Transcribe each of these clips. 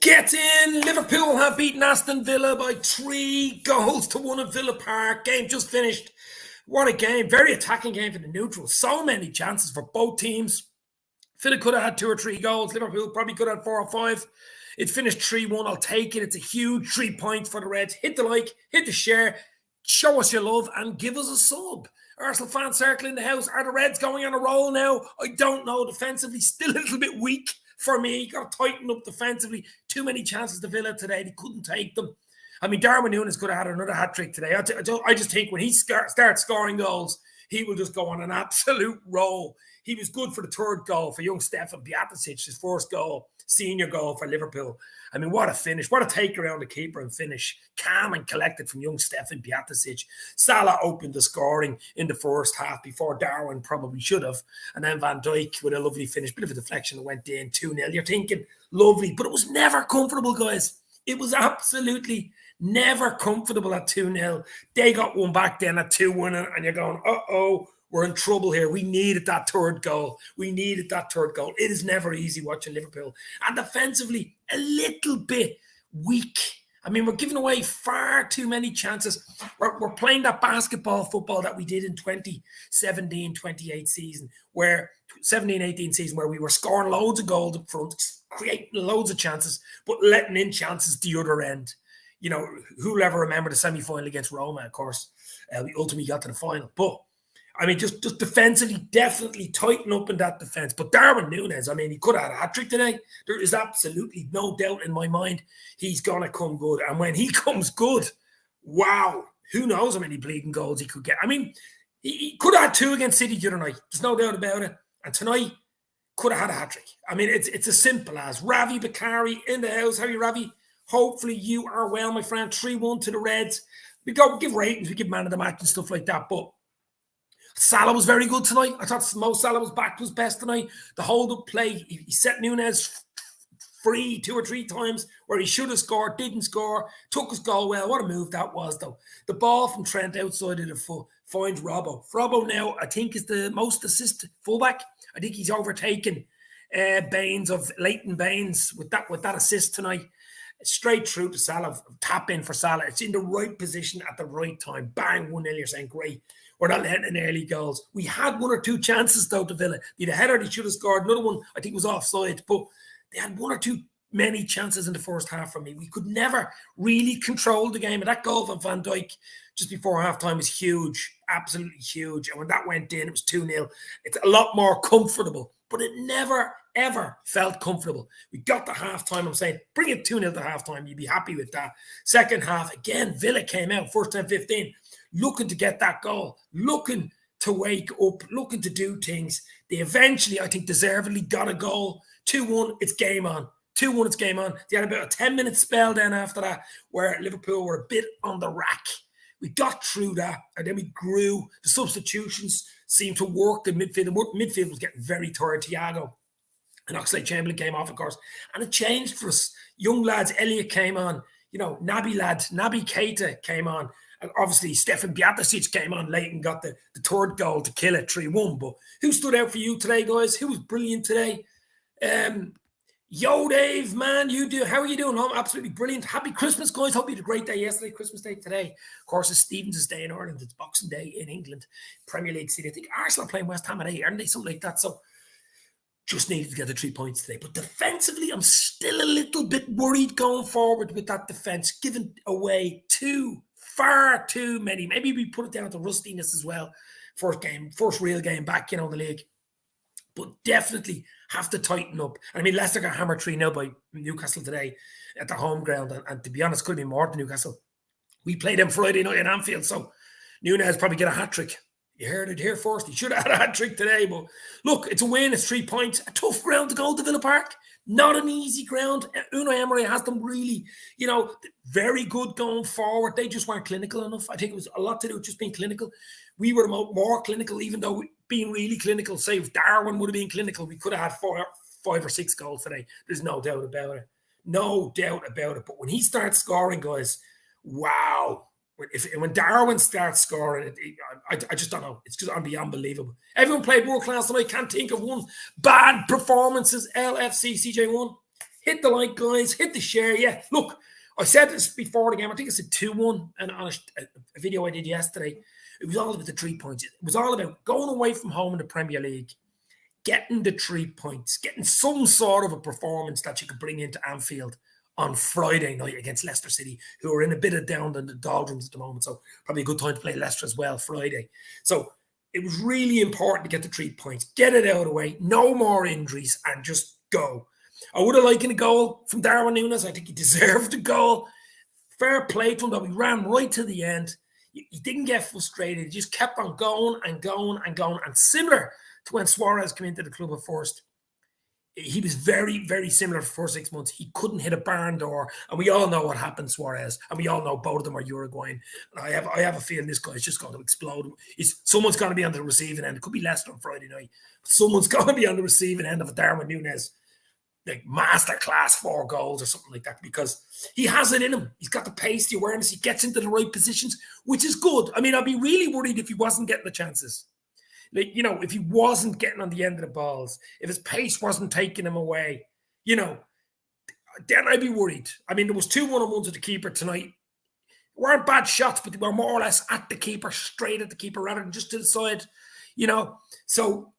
Get in! Liverpool have beaten Aston Villa by 3 goals to 1 at Villa Park. Game just finished. What a game. Very attacking game for the neutrals. So many chances for both teams. Villa could have had 2 or 3 goals. Liverpool probably could have had 4 or 5. It finished 3-1. I'll take it. It's a huge 3 points for the Reds. Hit the like, hit the share, show us your love, and give us a sub. Arsenal fan circle in the house. Are the Reds going on a roll now? I don't know. Defensively, still a little bit weak for me. Got to tighten up defensively. Too many chances to Villa today. They couldn't take them. I mean, Darwin Núñez could have had another hat-trick today. I just think when he starts scoring goals, he will just go on an absolute roll. He was good for the third goal for young Stefan Bjaticic, his first goal, senior goal for Liverpool. I mean, what a finish. What a take around the keeper and finish. Calm and collected from young Stefan Bjaticic. Salah opened the scoring in the first half before Darwin probably should have. And then Van Dijk with a lovely finish. Bit of a deflection that went in, 2-0. You're thinking, lovely. But it was never comfortable, guys. It was absolutely never comfortable at 2-0. They got one back then at 2-1, and you're going, uh-oh, we're in trouble here. We needed that third goal. It is never easy watching Liverpool. And defensively, a little bit weak. I mean, we're giving away far too many chances. We're playing that basketball football that we did in 2017-28 season, where 17-18 season, where we were scoring loads of goals up front, creating loads of chances, but letting in chances the other end. You know, who'll ever remember the semi-final against Roma, of course. We ultimately got to the final. But, I mean, just defensively, definitely tighten up in that defence. But Darwin Núñez, I mean, he could have had a hat-trick today. There is absolutely no doubt in my mind he's going to come good. And when he comes good, wow, who knows how many bleeding goals he could get. I mean, he could have had 2 against City the other night. There's no doubt about it. And tonight, could have had a hat-trick. I mean, it's as simple as Ravi Bakari in the house. How are you, Ravi? Hopefully you are well, my friend. 3-1 to the Reds. We give ratings, we give man of the match and stuff like that. But Salah was very good tonight. I thought Salah was back to his best tonight. The hold-up play, he set Núñez free 2 or 3 times where he should have scored, didn't score, took his goal well. What a move that was, though. The ball from Trent outside of the foot finds Robbo. Robbo now, I think, is the most assist fullback. I think he's overtaken Leighton Baines with that assist tonight. Straight through to Salah, tap in for Salah. It's in the right position at the right time. Bang, 1-0, you're saying, great. We're not letting in early goals. We had 1 or 2 chances, though, to Villa. They had a header, they should have scored. Another one, I think, was offside. But they had 1 or 2 many chances in the first half from me. We could never really control the game. And that goal from Van Dijk just before halftime was huge, absolutely huge. And when that went in, it was 2-0. It's a lot more comfortable. But it never, ever felt comfortable. We got to halftime. I'm saying, bring it 2-0 to halftime. You'd be happy with that. Second half, again, Villa came out, first time 15, looking to get that goal, looking to wake up, looking to do things. They eventually, I think, deservedly got a goal. 2-1, it's game on. 2-1, it's game on. They had about a 10-minute spell then after that where Liverpool were a bit on the rack. We got through that, and then we grew. The substitutions seemed to work. The midfield was getting very tired. Thiago and Oxlade-Chamberlain came off, of course, and it changed for us. Young lads, Elliott came on. You know, Naby Keita came on. And obviously, Stefan Bjaticic came on late and got the third goal to kill it, 3-1. But who stood out for you today, guys? Who was brilliant today? Yo, Dave, man, how are you doing? I'm absolutely brilliant. Happy Christmas, guys. Hope you had a great day yesterday, Christmas Day today. Of course, it's Stevens' Day in Ireland. It's Boxing Day in England. Premier League City. I think Arsenal are playing West Ham at 8, aren't they? Something like that. So just needed to get the 3 points today. But defensively, I'm still a little bit worried going forward with that defense, giving away far too many. Maybe we put it down to rustiness as well. First real game back, in the league. But definitely have to tighten up. I mean, Leicester got hammered 3-0 by Newcastle today at their home ground. And to be honest, could have been more than Newcastle. We played them Friday night in Anfield, so Núñez probably get a hat-trick. You heard it here first. He should have had a hat-trick today. But look, it's a win. It's 3 points. A tough ground to go to Villa Park. Not an easy ground. Unai Emery has them really, very good going forward. They just weren't clinical enough. I think it was a lot to do with just being clinical. We were more clinical, even though being really clinical, say if Darwin would have been clinical, we could have had 5 or 6 goals today. There's no doubt about it. No doubt about it. But when he starts scoring, guys, wow. When Darwin starts scoring, I just don't know. It's just unbelievable. Everyone played world class tonight. Can't think of one bad performances. LFC CJ1. Hit the like, guys. Hit the share. Yeah, look, I said this before the game. I think I said 2-1 and on a video I did yesterday. It was all about the 3 points. It was all about going away from home in the Premier League, getting the 3 points, getting some sort of a performance that you could bring into Anfield on Friday night against Leicester City, who are in a bit of down in the doldrums at the moment. So probably a good time to play Leicester as well Friday. So it was really important to get the 3 points, get it out of the way, no more injuries, and just go. I would have liked a goal from Darwin Núñez. I think he deserved a goal. Fair play to him, though. He ran right to the end. He didn't get frustrated. He just kept on going and going and going. And similar to when Suarez came into the club at first, he was very, very similar for the first 6 months. He couldn't hit a barn door. And we all know what happened, Suarez. And we all know both of them are Uruguayan. And I have a feeling this guy's just going to explode. Someone's going to be on the receiving end. It could be Leicester on Friday night. Someone's going to be on the receiving end of a Darwin Núñez like masterclass 4 goals or something like that, because he has it in him. He's got the pace, the awareness. He gets into the right positions, which is good. I mean, I'd be really worried if he wasn't getting the chances. Like, you know, if he wasn't getting on the end of the balls, if his pace wasn't taking him away, you know, then I'd be worried. I mean, there was 2 1-on-1s with the keeper tonight. Weren't bad shots, but they were more or less at the keeper, straight at the keeper, rather than just to the side, you know. So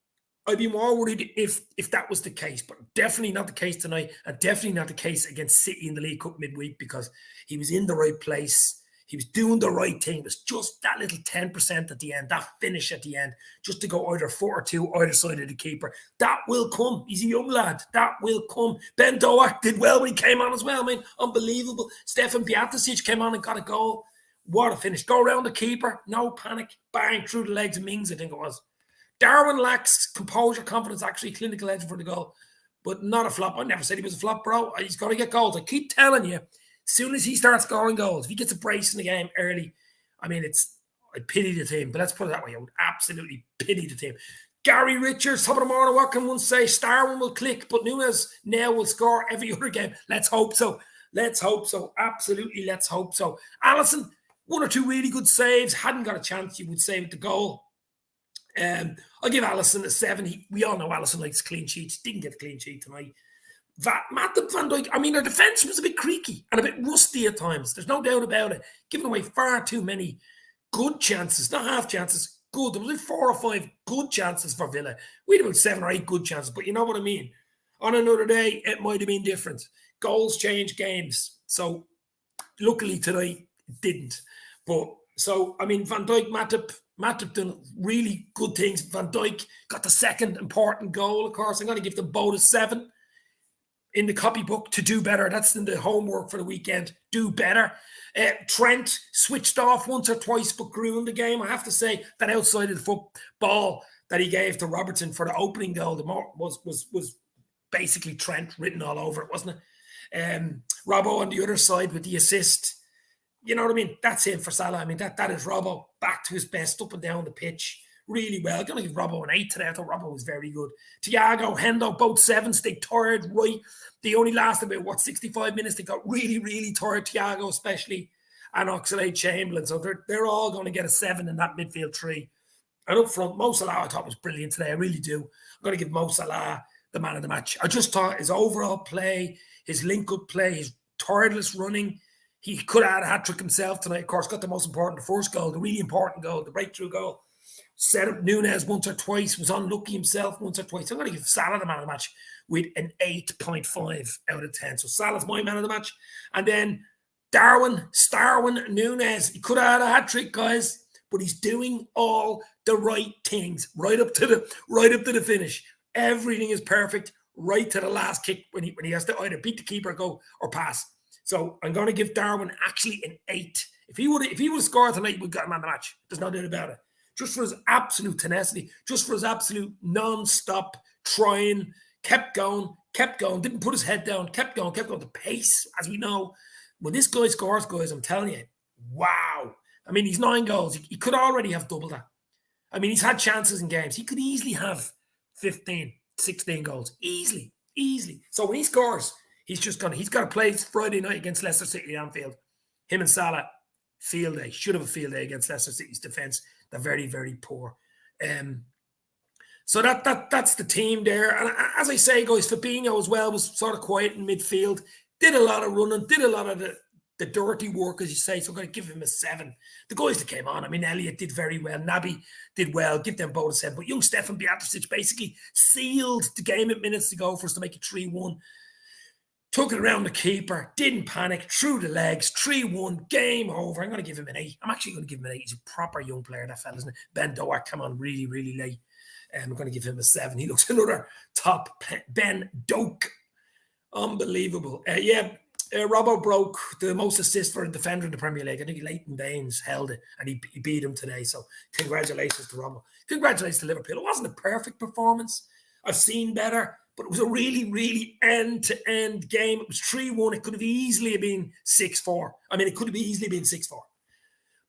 I'd be more worried if that was the case, but definitely not the case tonight, and definitely not the case against City in the League Cup midweek, because he was in the right place. He was doing the right thing. It was just that little 10% at the end, that finish at the end, just to go either 4 or 2 either side of the keeper. That will come. He's a young lad. That will come. Ben Doak did well when he came on as well. I mean, unbelievable. Stefan Piatasic came on and got a goal. What a finish. Go around the keeper. No panic. Bang, through the legs of Mings, I think it was. Darwin lacks composure, confidence, actually clinical edge for the goal, but not a flop. I never said he was a flop, bro. He's got to get goals. I keep telling you, as soon as he starts scoring goals, if he gets a brace in the game early, I mean, I pity the team, but let's put it that way. I would absolutely pity the team. Gary Richards, top of the morning, what can one say? Starwin will click, but Núñez now will score every other game. Let's hope so. Let's hope so. Absolutely, let's hope so. Alisson, 1 or 2 really good saves. Hadn't got a chance, you would say, with the goal. I'll give Alisson a 7. We all know Alisson likes clean sheets. Didn't get a clean sheet tonight. Matip, Van Dijk, I mean, their defence was a bit creaky and a bit rusty at times. There's no doubt about it. Giving away far too many good chances, not half chances, good. There was like 4 or 5 good chances for Villa. We had about 7 or 8 good chances, but you know what I mean. On another day, it might have been different. Goals change games. So, luckily tonight, it didn't. But, so, I mean, Van Dijk, Matip done really good things. Van Dijk got the second important goal, of course. I'm going to give them both a 7 in the copybook to do better. That's in the homework for the weekend. Do better. Trent switched off once or twice, but grew in the game. I have to say that outside of the football that he gave to Robertson for the opening goal, was basically Trent written all over it, wasn't it? Robbo on the other side with the assist. You know what I mean? That's him for Salah. I mean, that is Robbo back to his best, up and down the pitch. Really well. I'm going to give Robbo an 8 today. I thought Robbo was very good. Thiago, Hendo, both 7s. They tired right. They only lasted about, 65 minutes. They got really, really tired. Thiago especially. And Oxlade-Chamberlain. So they're all going to get a 7 in that midfield 3. And up front, mosalah I thought was brilliant today. I really do. I'm going to give mosalah the man of the match. I just thought his overall play, his link-up play, his tireless running, he could have had a hat-trick himself tonight. Of course, got the most important, the first goal, the really important goal, the breakthrough goal. Set up Núñez once or twice, was unlucky himself once or twice. I'm going to give Salah the man of the match with an 8.5 out of 10. So Salah's my man of the match. And then Starwin Núñez. He could have had a hat-trick, guys, but he's doing all the right things right up to the finish. Everything is perfect right to the last kick when he has to either beat the keeper, go, or pass. So I'm going to give Darwin actually an 8. If he would have scored tonight, we'd got him on the match. There's no doubt about it. Just for his absolute tenacity, just for his absolute non-stop trying, kept going, didn't put his head down, kept going. The pace, as we know, when this guy scores, guys, I'm telling you, wow. I mean, he's 9 goals. He could already have doubled that. I mean, he's had chances in games. He could easily have 15, 16 goals. Easily. So when he scores, he's got to play Friday night against Leicester City at Anfield. Him and Salah, field day. Should have a field day against Leicester City's defence. They're very, very poor. So that's the team there. And as I say, guys, Fabinho as well was sort of quiet in midfield. Did a lot of running, did a lot of the dirty work, as you say. So I'm going to give him a 7. The guys that came on, I mean, Elliott did very well. Naby did well. Give them both a 7. But young Stefan Beatrice basically sealed the game at minutes to go for us to make it 3-1. Took it around the keeper, didn't panic, threw the legs, 3-1, game over. I'm going to give him an 8. I'm actually going to give him an 8. He's a proper young player, that fella, isn't it? Ben Doak come on really, really late. I'm going to give him a 7. He looks another top Ben Doak. Unbelievable. Robbo broke the most assists for a defender in the Premier League. I think Leighton Baines held it, and he beat him today. So congratulations to Robbo. Congratulations to Liverpool. It wasn't a perfect performance. I've seen better, but it was a really, really end-to-end game. It was 3-1. It could have easily been 6-4. I mean, it could have easily been 6-4.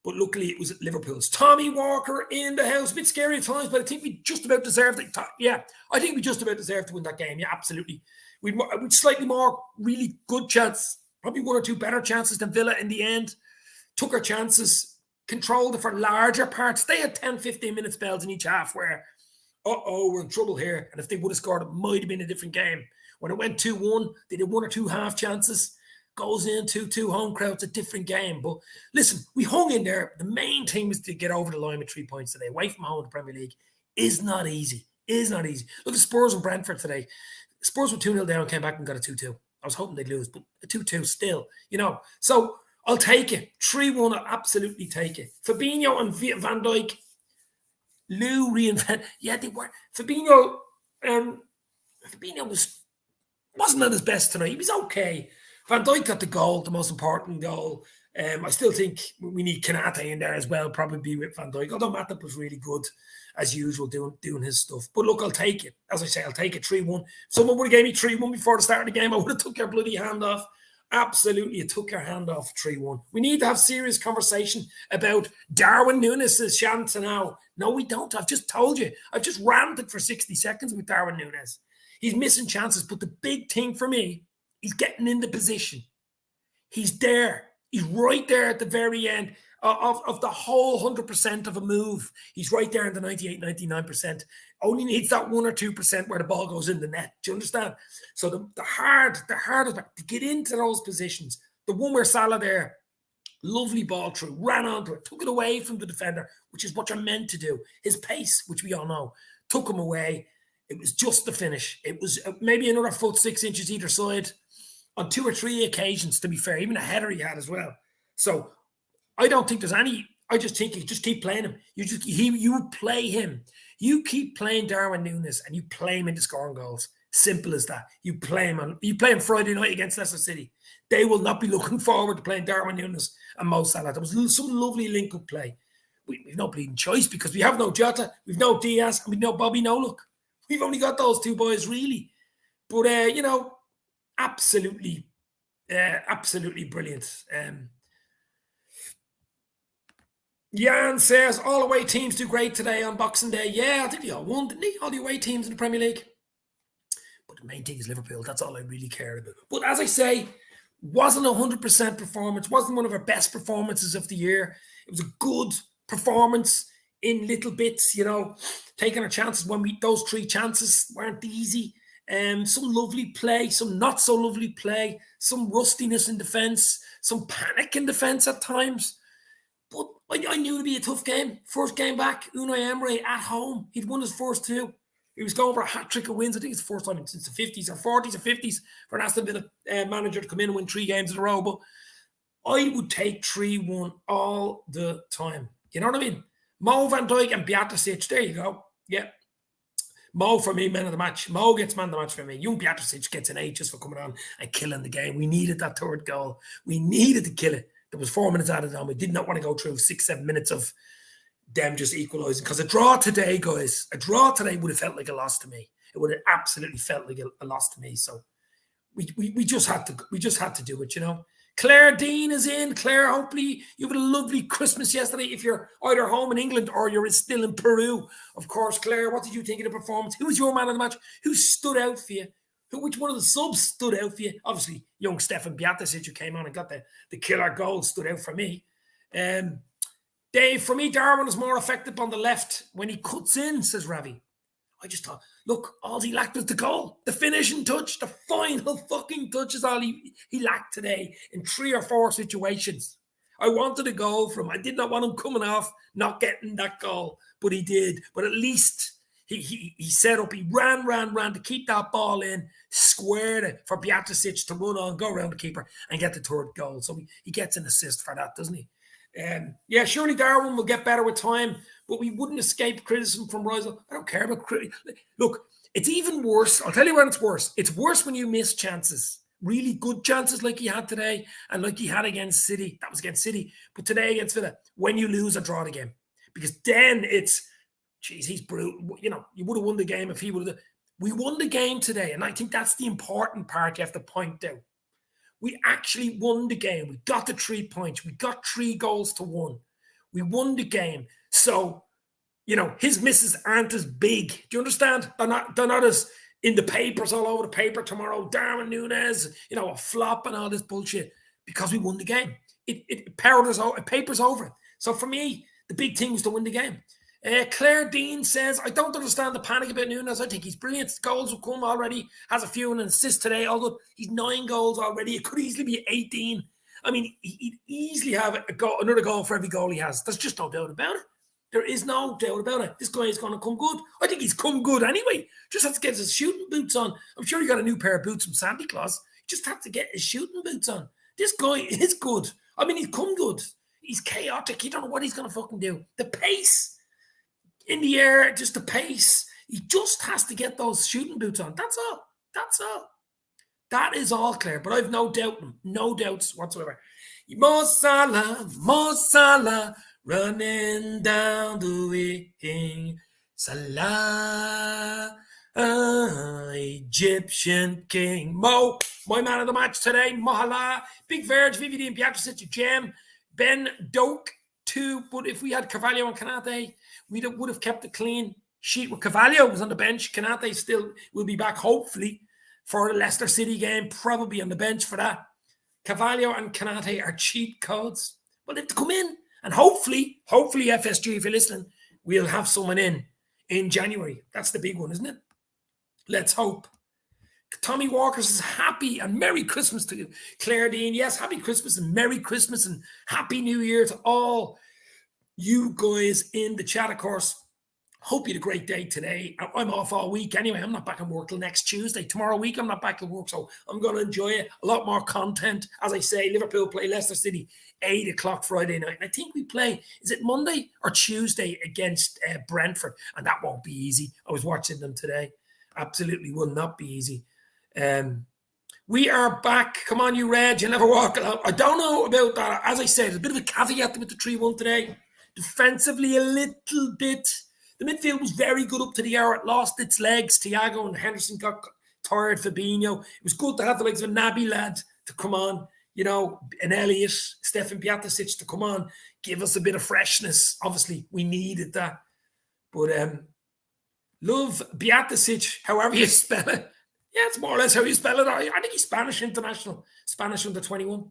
But luckily, it was Liverpool's. Tommy Walker in the house. A bit scary at times, but I think we just about deserved it. Yeah, I think we just about deserved to win that game. Yeah, absolutely. We'd slightly more really good chance, probably 1 or 2 better chances than Villa in the end. Took our chances, controlled it for larger parts. They had 10, 15 minute spells in each half where, we're in trouble here. And if they would have scored, it might have been a different game. When it went 2-1, they did 1 or 2 half chances. Goes in 2-2 home crowd. It's a different game. But listen, we hung in there. The main thing was to get over the line with 3 points today. Away from home in the Premier League is not easy. Look at Spurs and Brentford today. Spurs were 2-0 down, came back and got a 2-2. I was hoping they'd lose, but a 2-2 still, So I'll take it. 3-1, I'll absolutely take it. Fabinho and Van Dijk, Lou reinvent. Yeah, they were. Fabinho wasn't at his best tonight. He was okay. Van Dijk got the goal, the most important goal. I still think we need Kanate in there as well, probably with Van Dijk. Although Matip was really good, as usual, doing his stuff. But look, I'll take it. As I say, I'll take it 3-1. If someone would have gave me 3-1 before the start of the game, I would have took your bloody hand off. Absolutely, you took your hand off 3-1. We need to have serious conversation about Darwin Núñez's chance now. No, we don't. I've just told you. I've just ranted for 60 seconds with Darwin Núñez. He's missing chances, but the big thing for me, he's getting in the position. He's there. He's right there at the very end of the whole 100% of a move. He's right there in the 98, 99%. Only needs that 1 or 2% where the ball goes in the net. Do you understand? So the hardest to get into those positions. The one where Salah there, lovely ball through, ran onto it, took it away from the defender, which is what you're meant to do. His pace, which we all know, took him away. It was just the finish. It was maybe another foot 6 inches either side on 2 or 3 occasions, to be fair. Even a header he had as well. So I don't think there's any. I just think you just keep playing him. You play him. You keep playing Darwin Núñez and you play him into scoring goals. Simple as that. You play him Friday night against Leicester City. They will not be looking forward to playing Darwin Núñez and Mo Salah. There was some lovely link-up play. We've no bleeding choice because we have no Jota, we've no Diaz, and we've no Bobby Nolook. We've only got those 2 boys, really. But, absolutely brilliant. Jan says, all away teams do great today on Boxing Day. Yeah, I think they all won, didn't they? All the away teams in the Premier League. But the main thing is Liverpool. That's all I really care about. But as I say, wasn't a 100% performance. Wasn't one of our best performances of the year. It was a good performance in little bits, taking our chances when those 3 chances weren't easy. Some lovely play, some not so lovely play, some rustiness in defence, some panic in defence at times. But I knew it would be a tough game. First game back, Unai Emery at home. He'd won his first 2. He was going for a hat-trick of wins. I think it's the first time since the 50s or 40s or 50s for an Aston Villa manager to come in and win 3 games in a row. But I would take 3-1 all the time. You know what I mean? Mo, Van Dijk and Beatrice. There you go. Yeah. Mo for me, man of the match. Mo gets man of the match for me. Young Beatrice gets an 8 just for coming on and killing the game. We needed that 3rd goal. We needed to kill it. There was 4 minutes added on. We did not want to go through 6-7 minutes of them just equalising. Because a draw today, guys, would have felt like a loss to me. It would have absolutely felt like a loss to me. So we just had to do it, Claire Dean is in. Claire, hopefully you had a lovely Christmas yesterday if you're either home in England or you're still in Peru. Of course, Claire, what did you think of the performance? Who was your man of the match? Who stood out for you? Which one of the subs stood out for you? Obviously, young Stefan Beatrice, who came on and got the killer goal, stood out for me. Dave, for me, Darwin is more effective on the left when he cuts in, says Ravi. I just thought, look, all he lacked was the goal. The finishing touch, the final fucking touch is all he lacked today in 3 or 4 situations. I wanted a goal from him. I did not want him coming off, not getting that goal, but he did. But at least he set up, he ran to keep that ball in, squared it for Bjaticic to run on, go around the keeper and get the third goal. So he gets an assist for that, doesn't he? Yeah, surely Darwin will get better with time, but we wouldn't escape criticism from Rysel. I don't care about criticism. Look, it's even worse. I'll tell you when it's worse. It's worse when you miss chances, really good chances like he had today and like he had against City. That was against City. But today against Villa, when you lose or draw the game. Because then it's, geez, he's brutal. You know, you would have won the game if he would have. We won the game today, and I think that's the important part you have to point out. We actually won the game. We got the 3 points. We got 3 goals to 1. We won the game. So, you know, his misses aren't as big. Do you understand? They're not as in the papers all over the paper tomorrow. Darwin Núñez, you know, a flop and all this bullshit because we won the game. It papers over it. So for me, the big thing was to win the game. Claire Dean says, I don't understand the panic about Núñez. I think he's brilliant. Goals will come already. Has a few and an assist today. Although he's 9 goals already. It could easily be 18. I mean, he'd easily have another goal for every goal he has. There's just no doubt about it. There is no doubt about it. This guy is going to come good. I think he's come good anyway. Just has to get his shooting boots on. I'm sure he got a new pair of boots from Santa Claus. He just had to get his shooting boots on. This guy is good. I mean, he's come good. He's chaotic. You don't know what he's going to fucking do. The pace in the air, just the pace. He just has to get those shooting boots on. That's all. That's all. That is all, Claire. But I've no doubt, no doubts whatsoever. Mosalah, running down the wing. Salah, Egyptian king. Mo, my man of the match today. Mosalah, Big Verge, VVD and Bjaticic, Gem. Ben Doak, 2. But if we had Carvalho and Canate, we would have kept a clean sheet with Carvalho was on the bench. Canate still will be back, hopefully, for the Leicester City game, probably on the bench for that. Carvalho and Canate are cheat codes. But they have to come in. And hopefully, FSG, if you're listening, we'll have someone in January. That's the big one, isn't it? Let's hope. Tommy Walker says, happy and Merry Christmas to you. Claire Dean, yes, happy Christmas and Merry Christmas and Happy New Year to all you guys in the chat, of course. Hope you had a great day today. I'm off all week anyway. I'm not back in work till next Tuesday. Tomorrow week, I'm not back to work, so I'm going to enjoy it. A lot more content. As I say, Liverpool play Leicester City 8 o'clock Friday night. And I think we play, is it Monday or Tuesday against Brentford? And that won't be easy. I was watching them today. Absolutely will not be easy. We are back. Come on, you Reg. You'll never walk alone. I don't know about that. As I said, there's a bit of a caveat with the 3-1 today. Defensively, a little bit. The midfield was very good up to the hour. It lost its legs. Thiago and Henderson got tired. Fabinho. It was good to have the legs of a Naby lad to come on. You know, an Elliott, Stefan Bjaticic to come on. Give us a bit of freshness. Obviously, we needed that. But love Bjaticic, however you spell it. Yeah, it's more or less how you spell it. I think he's Spanish international. Spanish under 21.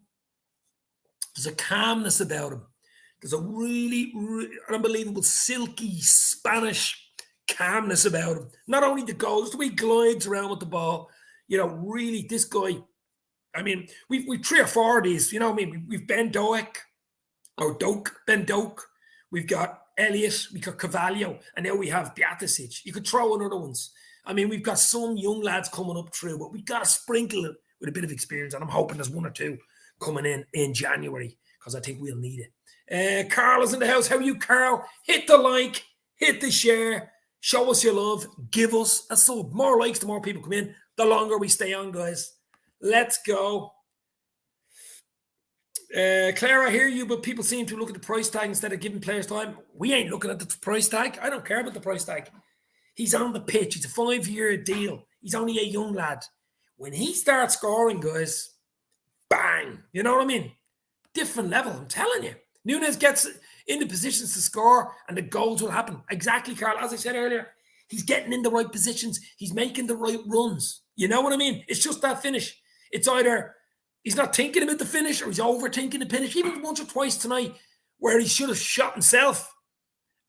There's a calmness about him. There's a really, really unbelievable, silky Spanish calmness about him. Not only the goals, the way he glides around with the ball. You know, really, this guy. I mean, we've 3 or 4 of these. You know what I mean? We've Ben Doak. We've got Elliott. We've got Carvalho. And now we have Bjaticic. You could throw in other ones. I mean, we've got some young lads coming up through, but we've got to sprinkle it with a bit of experience. And I'm hoping there's 1 or 2 coming in January because I think we'll need it. Carl is in the house. How are you, Carl? Hit the like, hit the share, show us your love, give us a sub. More likes, the more people come in, the longer we stay on, guys. Let's go. Claire, I hear you, but people seem to look at the price tag instead of giving players time. We ain't looking at the price tag. I don't care about the price tag. He's on the pitch. It's a 5-year deal. He's only a young lad. When he starts scoring, guys, bang. You know what I mean? Different level, I'm telling you. Núñez gets in the positions to score and the goals will happen. Exactly, Carl. As I said earlier, he's getting in the right positions. He's making the right runs. You know what I mean? It's just that finish. It's either he's not thinking about the finish or he's overthinking the finish. Even once or twice tonight where he should have shot himself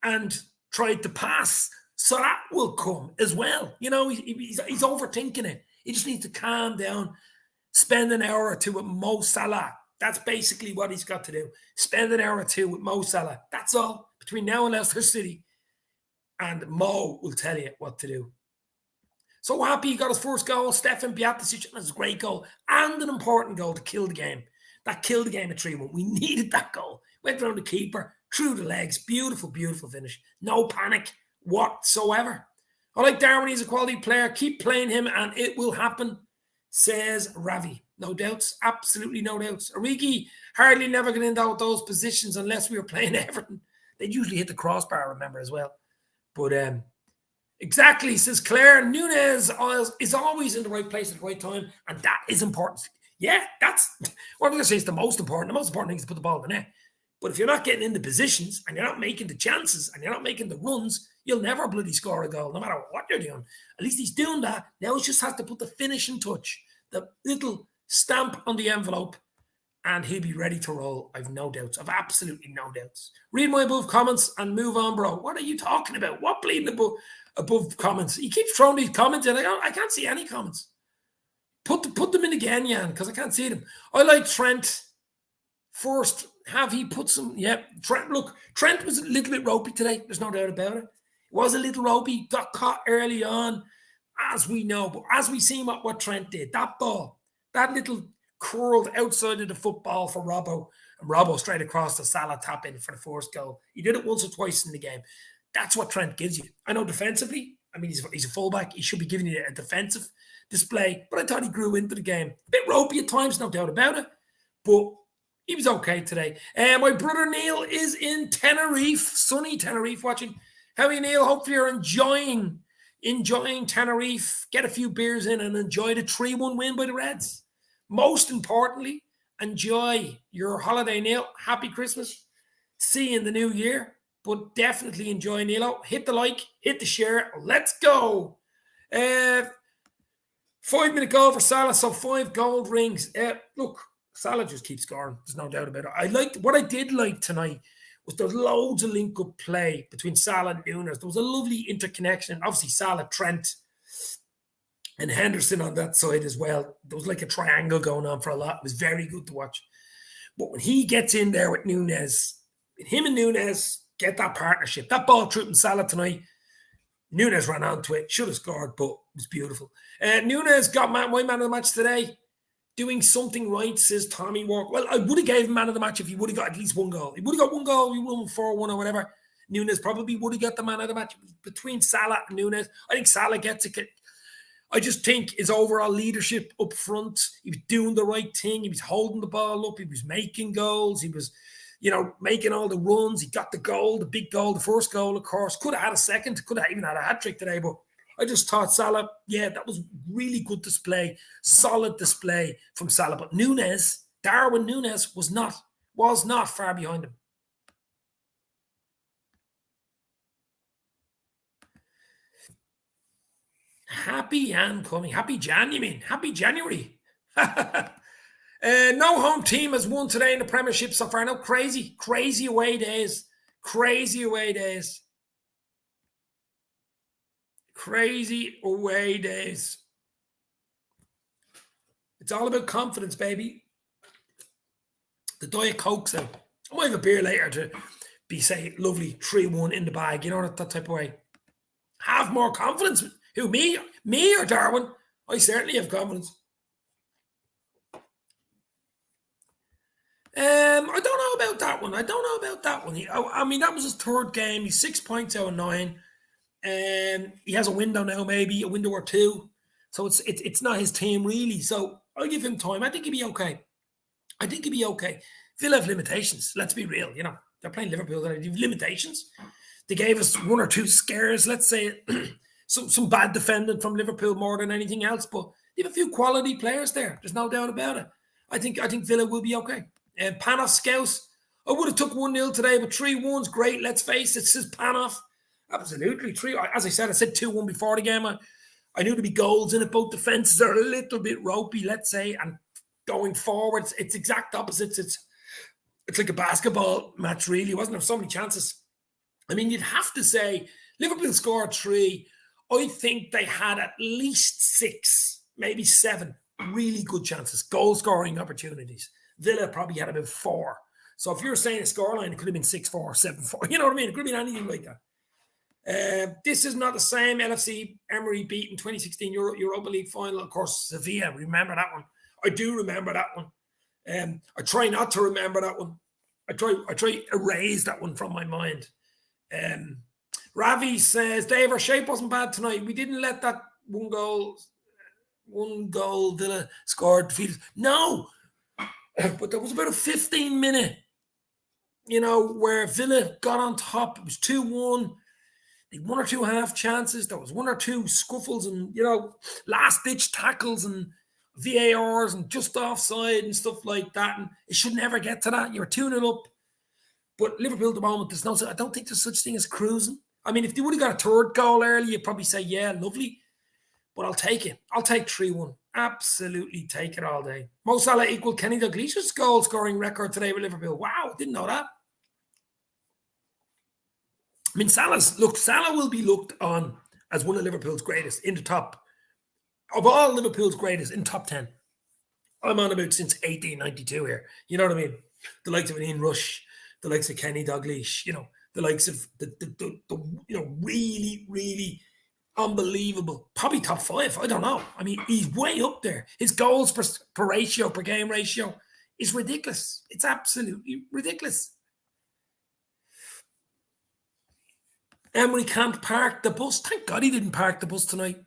and tried to pass So that will come as well. He's overthinking it. He just needs to calm down, spend an hour or two with Mo Salah. That's basically what he's got to do. Spend an hour or two with Mo Salah. That's all. Between now and Leicester City. And Mo will tell you what to do. So happy he got his first goal. Stefan Bjaticic, that's a great goal. And an important goal to kill the game. That killed the game at 3-1. We needed that goal. Went around the keeper, through the legs. Beautiful, beautiful finish. No panic whatsoever. I like Darwin. He's a quality player. Keep playing him and it will happen, says Ravi. No doubts. Absolutely no doubts. Origi hardly never get into those positions unless we were playing Everton. They'd usually hit the crossbar, remember, as well. But exactly, says Claire, Nunez is always in the right place at the right time, and that is important. Yeah, that's what I'm going to say is the most important. The most important thing is to put the ball in the net. But if you're not getting into positions and you're not making the chances and you're not making the runs, you'll never bloody score a goal, no matter what you're doing. At least he's doing that. Now he just has to put the finishing touch, the little stamp on the envelope, and he'll be ready to roll. I've no doubts. I've absolutely no doubts. Read my above comments and move on, bro. What are you talking about? What bleeding above comments? He keeps throwing these comments in. I can't see any comments. Put them in again, Jan, because I can't see them. I like Trent first. Have he put some? Yeah, Trent. Look, Trent was a little bit ropey today. There's no doubt about it. It was a little ropey. Got caught early on, as we know. But as we see what Trent did, that ball, that little curled outside of the football for Robbo, and Robbo straight across the Salah tap in for the first goal. He did it once or twice in the game. That's what Trent gives you. I know defensively, I mean, he's a fullback. He should be giving you a defensive display, but I thought he grew into the game. A bit ropey at times, no doubt about it, but he was okay today. And my brother Neil is in Tenerife, sunny Tenerife, watching. How are you, Neil? Hopefully you're enjoying Tenerife. Get a few beers in and enjoy the 3-1 win by the Reds. Most importantly, enjoy your holiday, Neil. Happy Christmas. See you in the new year. But definitely enjoy, Neilo. Hit the like, hit the share. Let's go. 5-minute goal for Salah, so 5 gold rings. Look, Salah just keeps scoring. There's no doubt about it. What I did like tonight was there's loads of link-up play between Salah and Nunes. There was a lovely interconnection. Obviously, Salah, Trent, and Henderson on that side as well. There was like a triangle going on for a lot. It was very good to watch. But when he gets in there with Nunes, him and Nunes get that partnership. That ball through from Salah tonight, Nunes ran onto it, should have scored, but it was beautiful. Nunes got my man of the match today. Doing something right, says Tommy Walker. Well, I would have gave him man of the match if he would have got at least one goal. He would have got one goal, he won 4-1 or whatever. Nunes probably would have got the man of the match. Between Salah and Nunes, I think Salah gets it. I just think his overall leadership up front, he was doing the right thing. He was holding the ball up. He was making goals. He was, making all the runs. He got the goal, the big goal, the first goal, of course. Could have had a second. Could have even had a hat-trick today. But I just thought Salah, that was really good display. Solid display from Salah. But Darwin Nunes was not far behind him. Happy and coming. Happy Jan, you mean? Happy January. No home team has won today in the Premiership so far. No, crazy away days. Crazy away days. Crazy away days. It's all about confidence, baby. The Diet Coke's out. I might have a beer later to be, say, lovely 3-1 in the bag. You know, that type of way. Have more confidence. Who, me? Me or Darwin? I certainly have confidence. I don't know about that one. I mean, that was his third game. He's 6 points out of 9. He has a window now, maybe a window or two. So it's not his team really. So I'll give him time. I think he'll be okay. Villa have limitations. Let's be real. They're playing Liverpool. They have limitations. They gave us 1 or 2 scares. Let's say some bad defending from Liverpool more than anything else. But they have a few quality players there. There's no doubt about it. I think Villa will be okay. Panoff Scouse. I would have took 1-0 today, but 3-1's great. Let's face it, says Panoff. Absolutely. As I said 2-1 before the game. I knew there'd be goals in it. Both defenses are a little bit ropey, let's say. And going forwards, it's exact opposites. It's like a basketball match, really. Wasn't there so many chances? I mean, you'd have to say Liverpool scored 3. I think they had at least 6, maybe 7 really good chances, goal-scoring opportunities. Villa probably had about 4. So if you're saying a scoreline, it could have been 6-4, 7-4. You know what I mean? It could have been anything like that. This is not the same LFC Emery beat in 2016 Europa League final. Of course, Sevilla. Remember that one? I do remember that one. I try not to remember that one. I try erase that one from my mind. Ravi says, Dave, our shape wasn't bad tonight. We didn't let that one goal Villa scored defeated. No, but there was about a 15-minute, where Villa got on top. It was 2-1. They had 1 or 2 half chances. There was 1 or 2 scuffles and, last-ditch tackles and VARs and just offside and stuff like that. And it should never get to that. You were 2-0 up. But Liverpool at the moment, I don't think there's such thing as cruising. I mean, if they would have got a 3rd goal early, you'd probably say, yeah, lovely. But I'll take it. I'll take 3-1. Absolutely take it all day. Mosalah equaled Kenny Dalglish's goal-scoring record today with Liverpool. Wow, didn't know that. I mean, Salah will be looked on as one of Liverpool's greatest in the top, of all Liverpool's greatest, in top 10. I'm on about since 1892 here. You know what I mean? The likes of Ian Rush, the likes of Kenny Dalglish, the likes of the really, really unbelievable, probably top 5. I don't know. I mean, he's way up there. His goals per game ratio is ridiculous. It's absolutely ridiculous. Emery can't park the bus. Thank God he didn't park the bus tonight.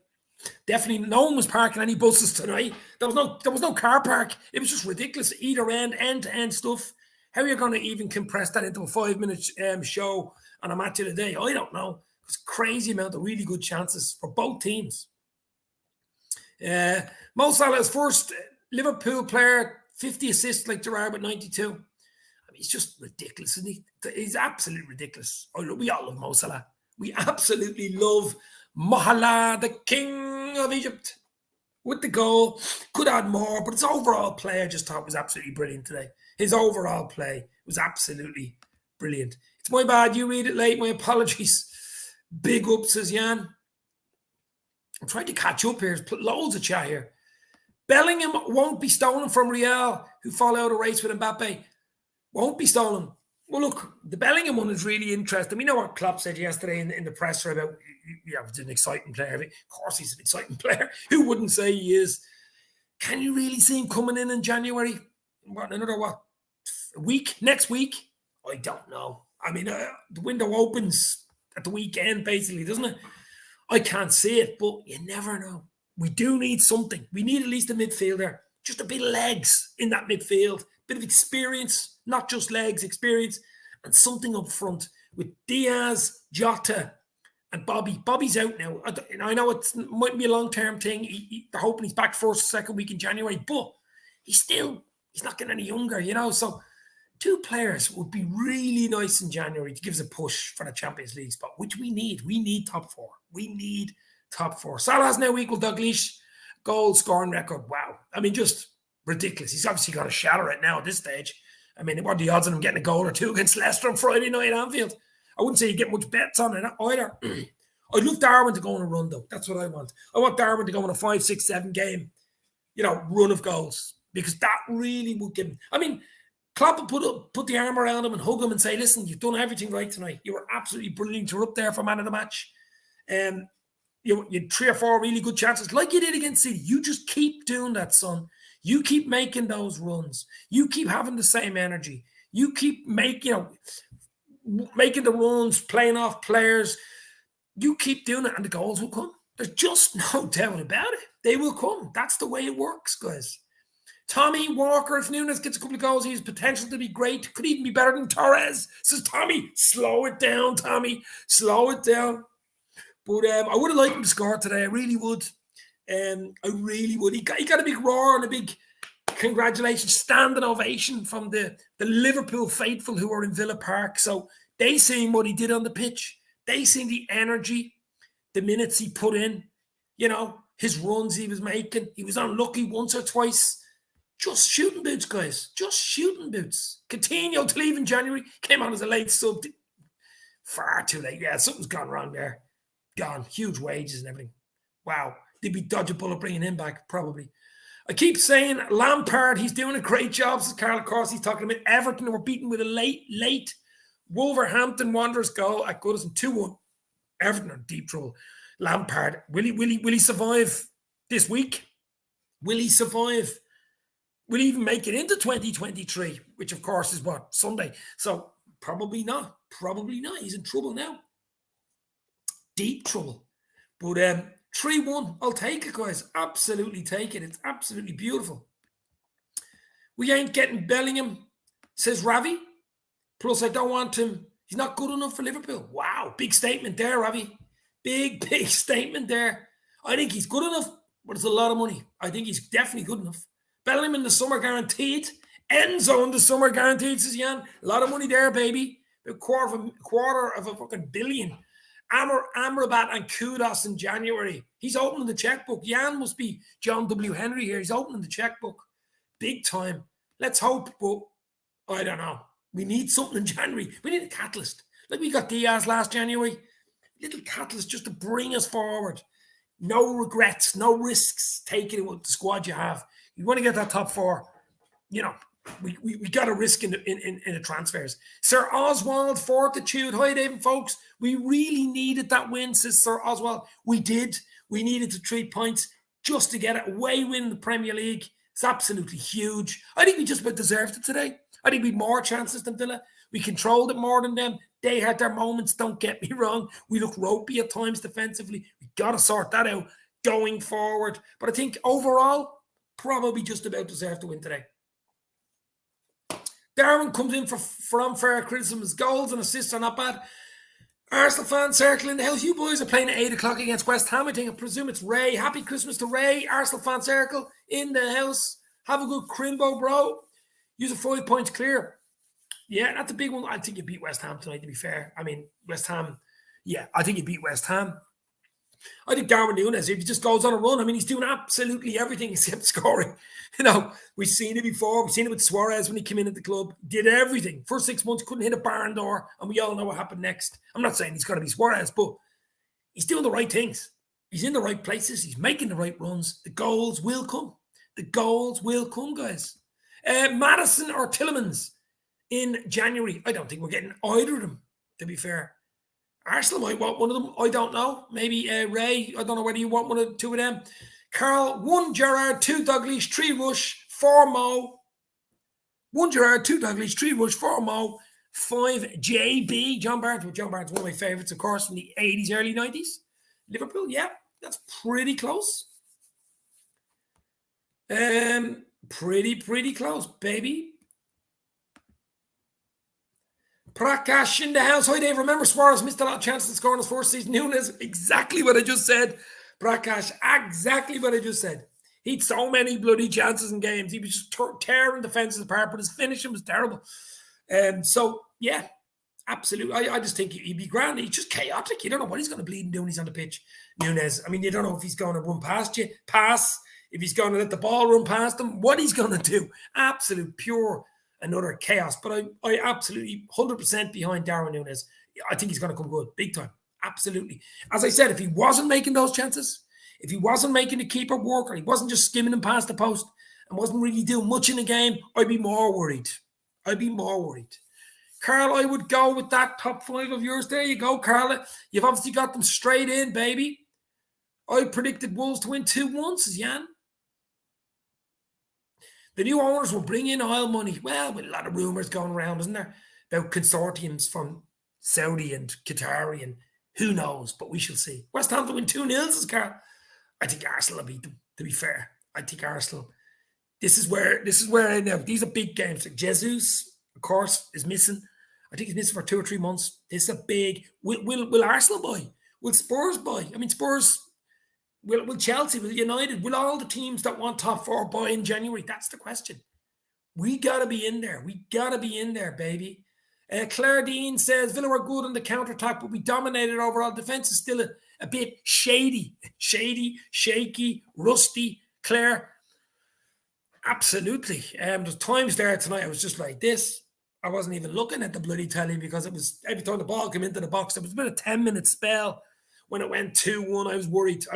Definitely no one was parking any buses tonight. There was no car park. It was just ridiculous. Either end-to-end stuff. How are you going to even compress that into a 5-minute show on a match of the day? I don't know. It's a crazy amount of really good chances for both teams. Mo Salah's first Liverpool player, 50 assists like Gerrard with 92. I mean, he's just ridiculous, isn't he? He's absolutely ridiculous. We all love Mo Salah. We absolutely love mosalah, the king of Egypt, with the goal. Could add more, but his overall play I just thought was absolutely brilliant today. His overall play was absolutely brilliant. It's my bad. You read it late. My apologies. Big up, says Jan. I'm trying to catch up here. There's loads of chat here. Bellingham won't be stolen from Real, who fall out of race with Mbappe. Won't be stolen. Well, look, the Bellingham one is really interesting. We know what Klopp said yesterday in the presser about, he's an exciting player. Of course he's an exciting player. Who wouldn't say he is? Can you really see him coming in January? A week? Next week? I don't know. I mean, the window opens at the weekend, basically, doesn't it? I can't see it, but you never know. We do need something. We need at least a midfielder. Just a bit of legs in that midfield. Bit of experience, not just legs, experience, and something up front with Diaz, Jota, and Bobby. Bobby's out now. I know it might be a long-term thing. They're hoping he's back first, second week in January, but he's not getting any younger, So 2 players would be really nice in January to give us a push for the Champions League spot, which we need. We need top 4. We need top 4. Salah's now equal Dalglish goal scoring record. Wow. I mean, just ridiculous. He's obviously got to shatter it now at this stage. I mean, what are the odds of him getting a goal or 2 against Leicester on Friday night at Anfield? I wouldn't say you get much bets on it either. I'd love Darwin to go on a run, though. That's what I want. I want Darwin to go on a 5, 6, 7 game, run of goals, because that really would give him. I mean, Klopp would put the arm around him and hug him and say, listen, you've done everything right tonight. You were absolutely brilliant. You're up there for man of the match. You had 3 or 4 really good chances, like you did against City. You just keep doing that, son. You keep making those runs. You keep having the same energy. You keep making the runs, playing off players. You keep doing it, and the goals will come. There's just no doubt about it. They will come. That's the way it works, guys. Tommy Walker, if Nunes gets a couple of goals, he has potential to be great. Could even be better than Torres. Says Tommy, slow it down, Tommy. Slow it down. But I would have liked him to score today. I really would. I really would. He got a big roar and a big congratulations, standing ovation from the Liverpool faithful who are in Villa Park. So they seen what he did on the pitch. They seen the energy, the minutes he put in, his runs he was making. He was unlucky once or twice. Just shooting boots, guys. Just shooting boots. Coutinho to leave in January. Came on as a late sub. Far too late. Yeah, something's gone wrong there. Gone. Huge wages and everything. Wow. Did we dodge a bullet bringing him back? Probably. I keep saying Lampard, he's doing a great job. Says Carl, of course, he's talking about Everton, who were beaten with a late Wolverhampton Wanderers goal at Goodison 2-1. Everton are in deep trouble. Lampard, will he survive this week? Will he survive? Will he even make it into 2023? Which, of course, is what? Sunday. So probably not. Probably not. He's in trouble now. Deep trouble. But 3-1, I'll take it, guys. Absolutely take it. It's absolutely beautiful. We ain't getting Bellingham, says Ravi. Plus, I don't want him. He's not good enough for Liverpool. Wow, big statement there, Ravi. Big statement there. I think he's good enough, but it's a lot of money. I think he's definitely good enough. Bellingham in the summer guaranteed. Enzo in the summer guaranteed, says Jan. A lot of money there, baby. A quarter of a fucking billion. Amrabat and Kudos in January. He's opening the checkbook. Jan must be John W. Henry here. He's opening the checkbook. Big time. Let's hope, but I don't know. We need something in January. We need a catalyst. Like we got Diaz last January. Little catalyst just to bring us forward. No regrets, no risks. Take it with the squad you have. You want to get that top four. You know, we got a risk in the transfers. Sir Oswald Fortitude. Hi, David, folks. We really needed that win, says Sir Oswald. We did. We needed the 3 points just to get it. Away win the Premier League. It's absolutely huge. I think we just about deserved it today. I think we had more chances than Villa. We controlled it more than them. They had their moments, don't get me wrong. We look ropey at times defensively. We got to sort that out going forward. But I think overall, probably just about deserved to win today. Darwin comes in for unfair criticism. His goals and assists are not bad. Arsenal fan circle in the house. You boys are playing at 8 o'clock against West Ham. I presume it's Ray. Happy Christmas to Ray. Arsenal fan circle in the house. Have a good crimbo, bro. Use a 5 points clear. Yeah, that's a big one. I think you beat West Ham tonight, to be fair. I mean, West Ham, yeah, I think you beat West Ham. I think Darwin Núñez, if he just goes on a run, I mean, he's doing absolutely everything except scoring. You know, we've seen it before. We've seen it with Suarez when he came in at the club. Did everything. First 6 months, couldn't hit a barn door, and we all know what happened next. I'm not saying he's got to be Suarez, but he's doing the right things. He's in the right places. He's making the right runs. The goals will come. The goals will come, guys. Madison or Tillemans in January. I don't think we're getting either of them, to be fair. Arsenal might want one of them. I don't know. Maybe Ray. I don't know whether you want one or two of them. Carl, 1 Gerrard, 2 Douglas, 3 Rush, 4 Mo. 1 Gerrard, 2 Douglas, 3 Rush, 4 Mo, 5 JB. John Barnes. Well, John Barnes, one of my favourites, of course, from the 80s, early 90s. Liverpool, yeah, that's pretty close. Pretty close, baby. Prakash in the house. Hi, Dave. Remember Suarez missed a lot of chances to score in his first season. Núñez, exactly what I just said. Prakash, exactly what I just said. He had so many bloody chances in games. He was just tearing defenses apart, but his finishing was terrible. So, yeah, absolutely. I just think he'd be grand. He's just chaotic. You don't know what he's going to bleed and do when he's on the pitch, Núñez. I mean, you don't know if he's going to run past you, pass, if he's going to let the ball run past him, what he's going to do. Absolute pure another chaos. But I absolutely 100% behind Darwin Núñez. I think he's going to come good, big time. Absolutely. As I said, if he wasn't making those chances, if he wasn't making the keeper work, or he wasn't just skimming them past the post and wasn't really doing much in the game, I'd be more worried. Carl, I would go with that top 5 of yours. There you go, Carl. You've obviously got them straight in, baby. I predicted Wolves to win 2-1, says Jan. The new owners will bring in oil money. Well, with a lot of rumours going around, isn't there? About consortiums from Saudi and Qatari and who knows, but we shall see. West Ham to win 2-0, says Carl. I think Arsenal will beat them, to be fair. I think Arsenal. This is where now, these are big games. Like Jesus, of course, is missing. I think he's missing for 2 or 3 months. This is a big. Will Arsenal buy? Will Spurs buy? I mean, Spurs. Will Chelsea? Will United? Will all the teams that want top 4 buy in January? That's the question. We gotta be in there. We gotta be in there, baby. Claire Dean says Villa were good on the counter-attack, but we dominated overall. Defense is still a bit shady, shaky, rusty. Claire, absolutely. There's times there tonight I was just like this. I wasn't even looking at the bloody telly because it was every time the ball came into the box, there was about a 10-minute spell when it went 2-1. I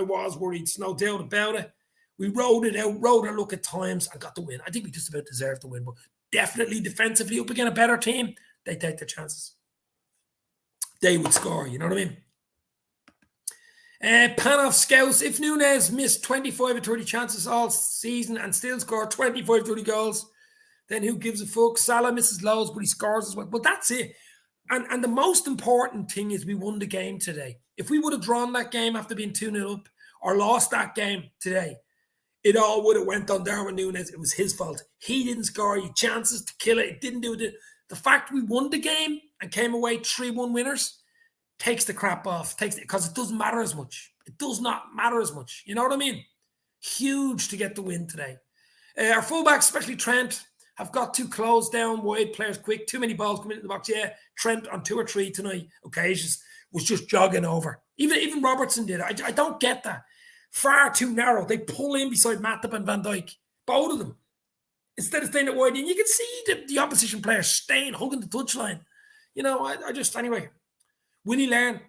was worried. There's no doubt about it. We rode it out, rode our luck at times, and got the win. I think we just about deserved the win, but definitely defensively up against a better team, they take their chances. They would score, you know what I mean? Panov scouts, if Nunez missed 25 or 30 chances all season and still scored 25, 30 goals, then who gives a fuck? Salah misses loads, but he scores as well. But that's it. And the most important thing is we won the game today. If we would have drawn that game after being 2-0 up or lost that game today, it all would have went on Darwin Nunez. It was his fault. He didn't score. He had chances to kill it. It didn't do it. The fact we won the game and came away 3-1 winners takes the crap off. Because it doesn't matter as much. It does not matter as much. You know what I mean? Huge to get the win today. Our fullbacks, especially Trent, have got to close down wide players quick. Too many balls coming into the box. Yeah, Trent on 2 or 3 tonight occasions was just jogging over. Even Robertson did it. I don't get that. Far too narrow. They pull in beside Matip and Van Dijk. Both of them. Instead of staying at wide, and you can see the opposition players staying, hugging the touchline. You know, anyway. Will he learn?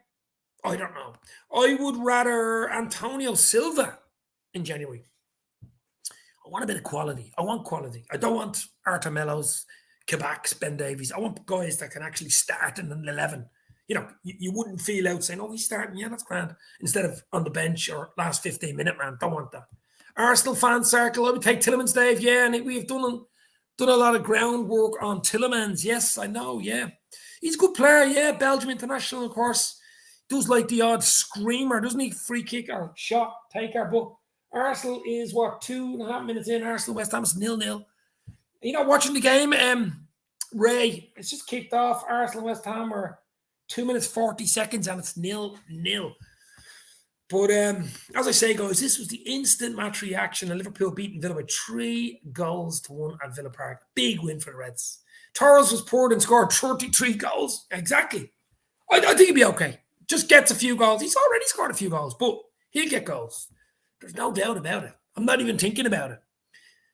I don't know. I would rather Antonio Silva in January. I want a bit of quality. I want quality. I don't want Arthur Mellows, Kabaks, Ben Davies. I want guys that can actually start in an 11. You know, you wouldn't feel out saying, oh, he's starting. Yeah, that's grand. Instead of on the bench or last 15-minute man. Don't want that. Arsenal fan circle. I would take Tielemans, Dave. Yeah, and we've done a lot of groundwork on Tielemans. Yes, I know. Yeah. He's a good player. Yeah, Belgium international, of course. Does like the odd screamer, doesn't he? Free kick or shot taker. But Arsenal is, 2.5 minutes in. Arsenal, West Ham is 0-0. You know, watching the game, Ray, it's just kicked off. Arsenal, West Ham are 2 minutes, 40 seconds, and it's 0-0. But as I say, guys, this was the instant match reaction of Liverpool beating Villa by 3-1 at Villa Park. Big win for the Reds. Torres was poured and scored 33 goals. Exactly. I think he'll be okay. Just gets a few goals. He's already scored a few goals, but he'll get goals. There's no doubt about it. I'm not even thinking about it.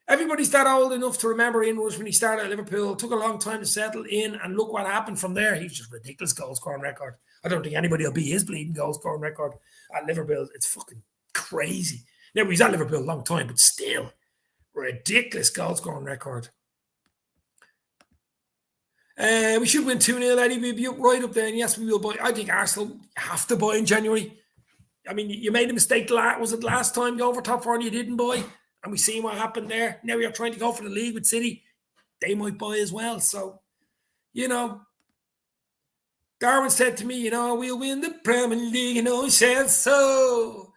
Everybody's that old enough to remember Ian Rush when he started at Liverpool. It took a long time to settle in, and look what happened from there. He's just ridiculous goal scoring record. I don't think anybody will beat his bleeding goal scoring record at Liverpool. It's fucking crazy. Now, he's at Liverpool a long time, but still, ridiculous goal scoring record. We should win 2-0, Eddie. We'll be right up there, and yes, we will buy. I think Arsenal have to buy in January. I mean, you made a mistake. Was it last time going for top 4 and you didn't buy? And we seen what happened there. Now you're trying to go for the league with City. They might buy as well. So, you know, Darwin said to me, you know, we'll win the Premier League. You know, he said so.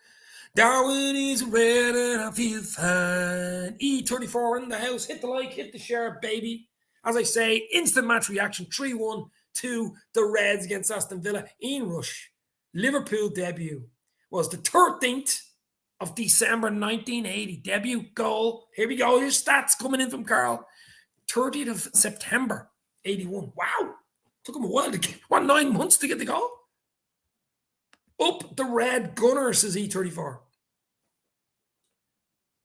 Darwin is red and I feel fine. E34 in the house. Hit the like, hit the share, baby. As I say, instant match reaction. 3-1 to the Reds against Aston Villa. Ian Rush, Liverpool debut, was the 13th of December 1980. Debut goal. Here we go. Here's stats coming in from Carl. 30th of September 81. Wow. Took him a while to get, 9 months to get the goal? Up the Red Gunners, says E34.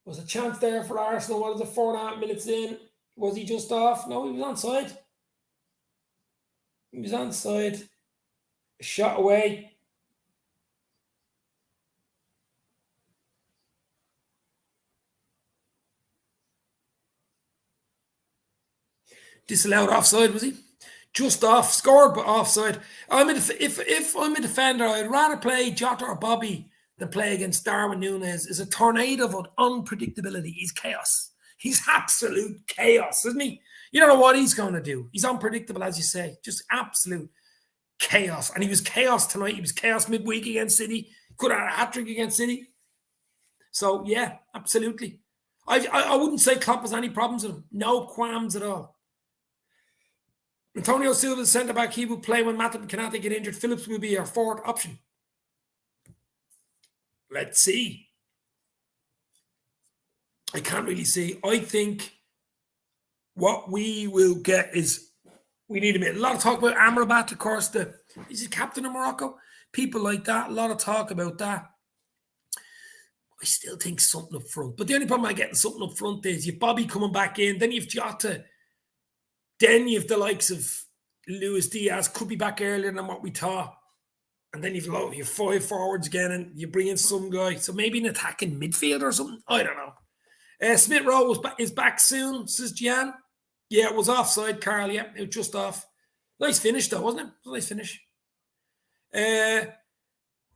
Was a chance there for Arsenal. What is it, 4.5 minutes in? Was he just off? No, he was onside. He was onside. Shot away. Disallowed offside, was he? Just off, scored but offside. If I'm a defender, I'd rather play Jota or Bobby than play against Darwin Nunez. Is a tornado of unpredictability. He's chaos. He's absolute chaos, isn't he? You don't know what he's going to do. He's unpredictable, as you say. Just absolute chaos. And he was chaos tonight. He was chaos midweek against City. Could have had a hat-trick against City. So, yeah, absolutely. I wouldn't say Klopp has any problems with him. No qualms at all. Antonio Silva, centre-back, he will play when Matip and Kanate get injured. Phillips will be our fourth option. Let's see. I can't really see. I think what we will get is we need a lot of talk about Amrabat, of course. He's the captain of Morocco. People like that. A lot of talk about that. I still think something up front. But the only problem I get in something up front is you've Bobby coming back in. Then you've Jota Then you have the likes of Luis Diaz, could be back earlier than what we thought. And then you've 5 forwards again, and you bring in some guy. So maybe an attacking midfield or something. I don't know. Smith Rowe is back soon, says Gian. Yeah, it was offside, Carl. Yeah, it was just off. Nice finish, though, wasn't it? It was a nice finish.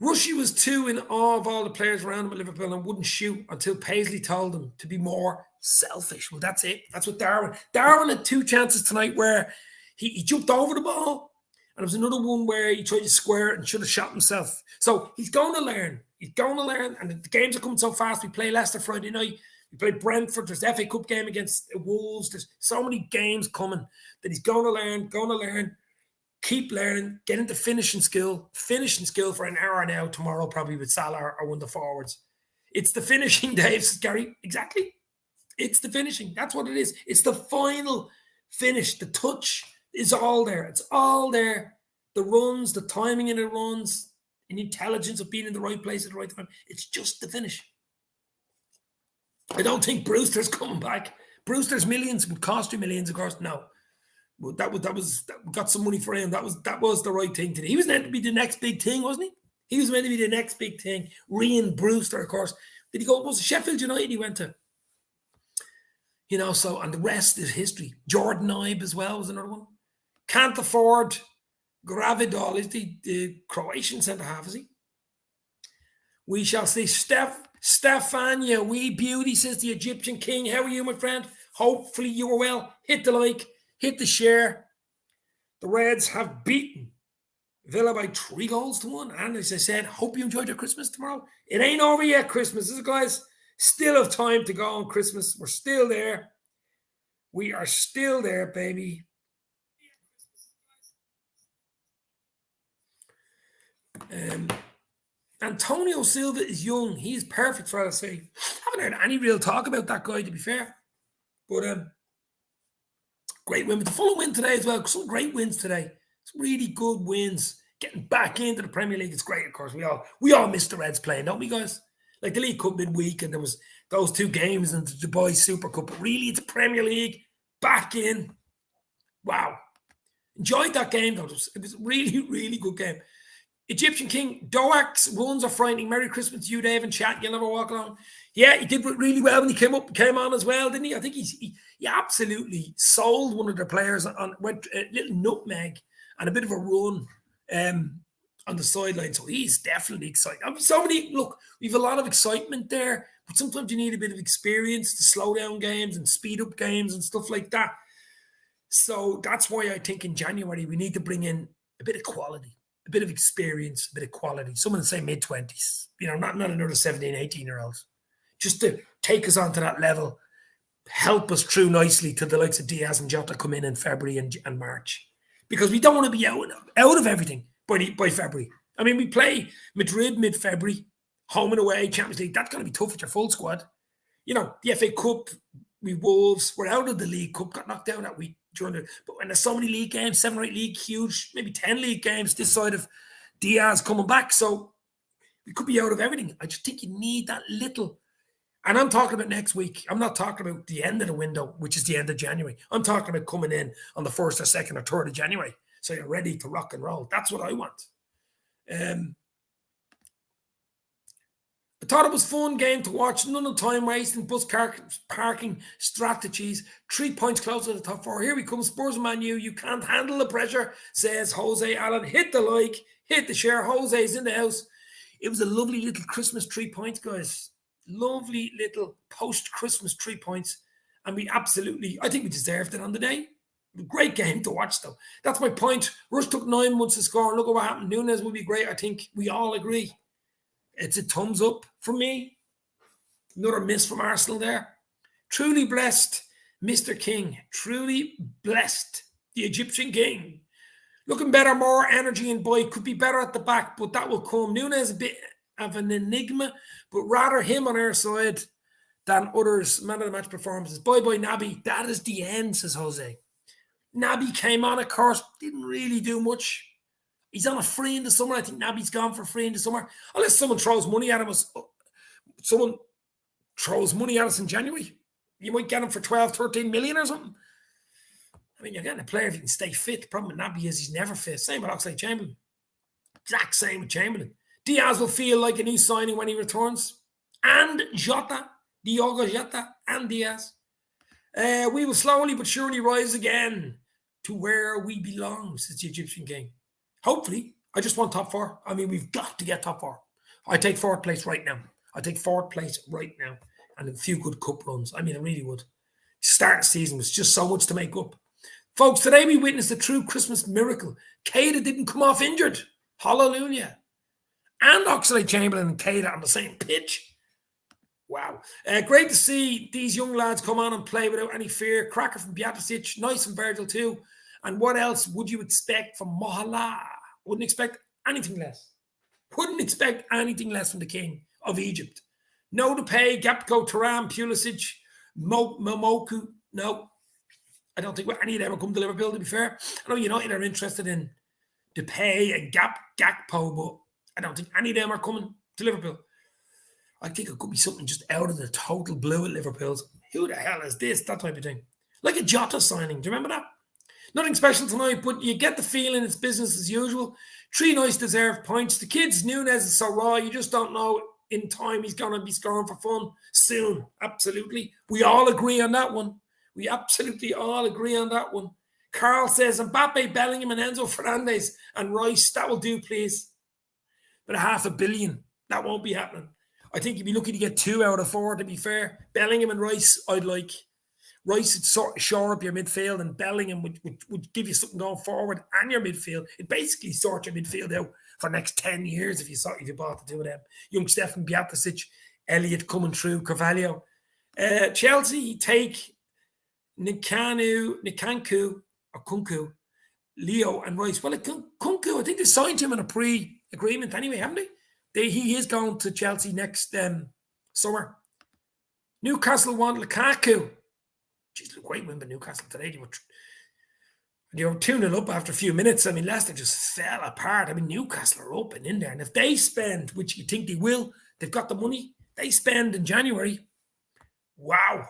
Rushy was 2 in awe of all the players around him at Liverpool and wouldn't shoot until Paisley told him to be more selfish. Well, that's it. That's what Darwin had 2 chances tonight where he jumped over the ball, and there was another one where he tried to square it and should have shot himself. So he's going to learn. He's going to learn, and the games are coming so fast. We play Leicester Friday night. We play Brentford. There's the FA Cup game against Wolves. There's so many games coming that he's going to learn. Keep learning, get into finishing skill for an hour now tomorrow, probably with Salah or one of the forwards. It's the finishing, Dave, says Gary. Exactly. It's the finishing. That's what it is. It's the final finish. The touch is all there. It's all there. The runs, the timing in the runs, and intelligence of being in the right place at the right time. It's just the finish. I don't think Brewster's coming back. Brewster's millions would cost you millions, of course. No. Well, that got some money for him. That was the right thing to do. He was meant to be the next big thing, wasn't he? He was meant to be the next big thing. Ryan Brewster, of course. Did he go? Was it Sheffield United he went to? So, and the rest is history. Jordan Ibe as well was another one. Can't afford Gravidol. Is the Croatian centre half, is he? We shall see. Stefania, wee beauty, says the Egyptian king. How are you, my friend? Hopefully you are well. Hit the like. Hit the share. The Reds have beaten Villa by 3-1. And as I said, hope you enjoyed your Christmas tomorrow. It ain't over yet, Christmas, is it, guys? Still have time to go on Christmas. We're still there. We are still there, baby. Antonio Silva is young. He is perfect for LSA. Haven't heard any real talk about that guy, to be fair. But great win. But the Fulham win today as well. Some great wins today. Some really good wins. Getting back into the Premier League is great, of course. We all miss the Reds playing, don't we, guys? Like the League Cup midweek, and there was those 2 games in the Dubai Super Cup. But really, it's Premier League. Back in. Wow. Enjoyed that game, though. It was a really, really good game. Egyptian King, Doak's runs are frightening. Merry Christmas to you, Dave, and chat. You'll never walk along. Yeah, he did really well when he came on as well, didn't he? I think he absolutely sold one of their players went a little nutmeg and a bit of a run on the sideline. So he's definitely excited. Look, we have a lot of excitement there, but sometimes you need a bit of experience to slow down games and speed up games and stuff like that. So that's why I think in January we need to bring in a bit of quality. A bit of experience, a bit of quality. Someone to say mid-20s, not another 17, 18-year-olds. Just to take us onto that level, help us through nicely to the likes of Diaz and Jota come in February and March. Because we don't want to be out of everything by February. I mean, we play Madrid mid-February, home and away, Champions League. That's going to be tough with your full squad. The FA Cup, we Wolves, we're out of the League Cup, got knocked out that week. But when there's so many league games, 7 or 8 league, huge, maybe 10 league games this side of Diaz coming back. So we could be out of everything. I just think you need that little. And I'm talking about next week. I'm not talking about the end of the window, which is the end of January. I'm talking about coming in on the 1st or 2nd or 3rd of January. So you're ready to rock and roll. That's what I want. I thought it was a fun game to watch. None of time wasting, bus parking strategies. 3 points close to the top 4. Here we come, Spurs and Man U. You can't handle the pressure, says Jose Allen. Hit the like, hit the share. Jose's in the house. It was a lovely little Christmas 3 points, guys. Lovely little post-Christmas 3 points. And I think we deserved it on the day. Great game to watch, though. That's my point. Rush took 9 months to score. And look at what happened. Nunes will be great. I think we all agree. It's a thumbs up from me. Another miss from Arsenal there. Truly blessed, Mr. King. Truly blessed, the Egyptian King. Looking better, more energy and boy. Could be better at the back, but that will come. Nunes a bit of an enigma, but rather him on our side than others. Man of the match performances. Bye, Naby. That is the end, says Jose. Naby came on, of course. Didn't really do much. He's on a free in the summer. I think Naby's gone for free in the summer. Unless someone throws money at him. Someone throws money at us in January. You might get him for 12, 13 million or something. I mean, you're getting a player if he can stay fit. The problem with Naby is he's never fit. Same with Oxlade-Chamberlain. Exact same with Chamberlain. Diaz will feel like a new signing when he returns. And Jota, Diogo Jota and Diaz. We will slowly but surely rise again to where we belong, says the Egyptian king. Hopefully. I just want top four. I mean, we've got to get top four. I take fourth place right now. And a few good cup runs. I mean, I really would. Start the season was just so much to make up. Folks, today we witnessed a true Christmas miracle. Keita didn't come off injured. Hallelujah. And Oxlade-Chamberlain and Keita on the same pitch. Wow. Great to see these young lads come on and play without any fear. Cracker from Bjaticic. Nice from Virgil too. And what else would you expect from Mosalah? Wouldn't expect anything less. From the king of Egypt. No Depay, Gapco, Thuram, Pulisic, Momoku. No. I don't think any of them are coming to Liverpool, to be fair. I know United are interested in Depay and Gakpo, but I don't think any of them are coming to Liverpool. I think it could be something just out of the total blue at Liverpool. Who the hell is this? That type of thing. Like a Jota signing. Do you remember that? Nothing special tonight, but you get the feeling it's business as usual. 3 nice deserved points. The kids, Nunez is so raw, you just don't know in time he's going to be scoring for fun soon. Absolutely. We all agree on that one. Carl says Mbappe, Bellingham and Enzo Fernandez and Rice. That will do, please. But $500 million. That won't be happening. I think you'd be lucky to get 2 out of 4, to be fair. Bellingham and Rice, I'd like. Rice would sort of shore up your midfield, and Bellingham would give you something going forward and your midfield. It basically sorts your midfield out for the next 10 years if you bought the 2 of them. Young Stefan Bjaticic, Elliott coming through, Carvalho. Chelsea take Nikanku, or Kunku, Leo and Rice. Well, Kunku, I think they signed him in a pre-agreement anyway, haven't they? He is going to Chelsea next summer. Newcastle want Lukaku. Jeez, great win by Newcastle today. They were 2-0 up after a few minutes. I mean, Leicester just fell apart. I mean, Newcastle are open in there. And if they spend, which you think they will, they've got the money, they spend in January. Wow.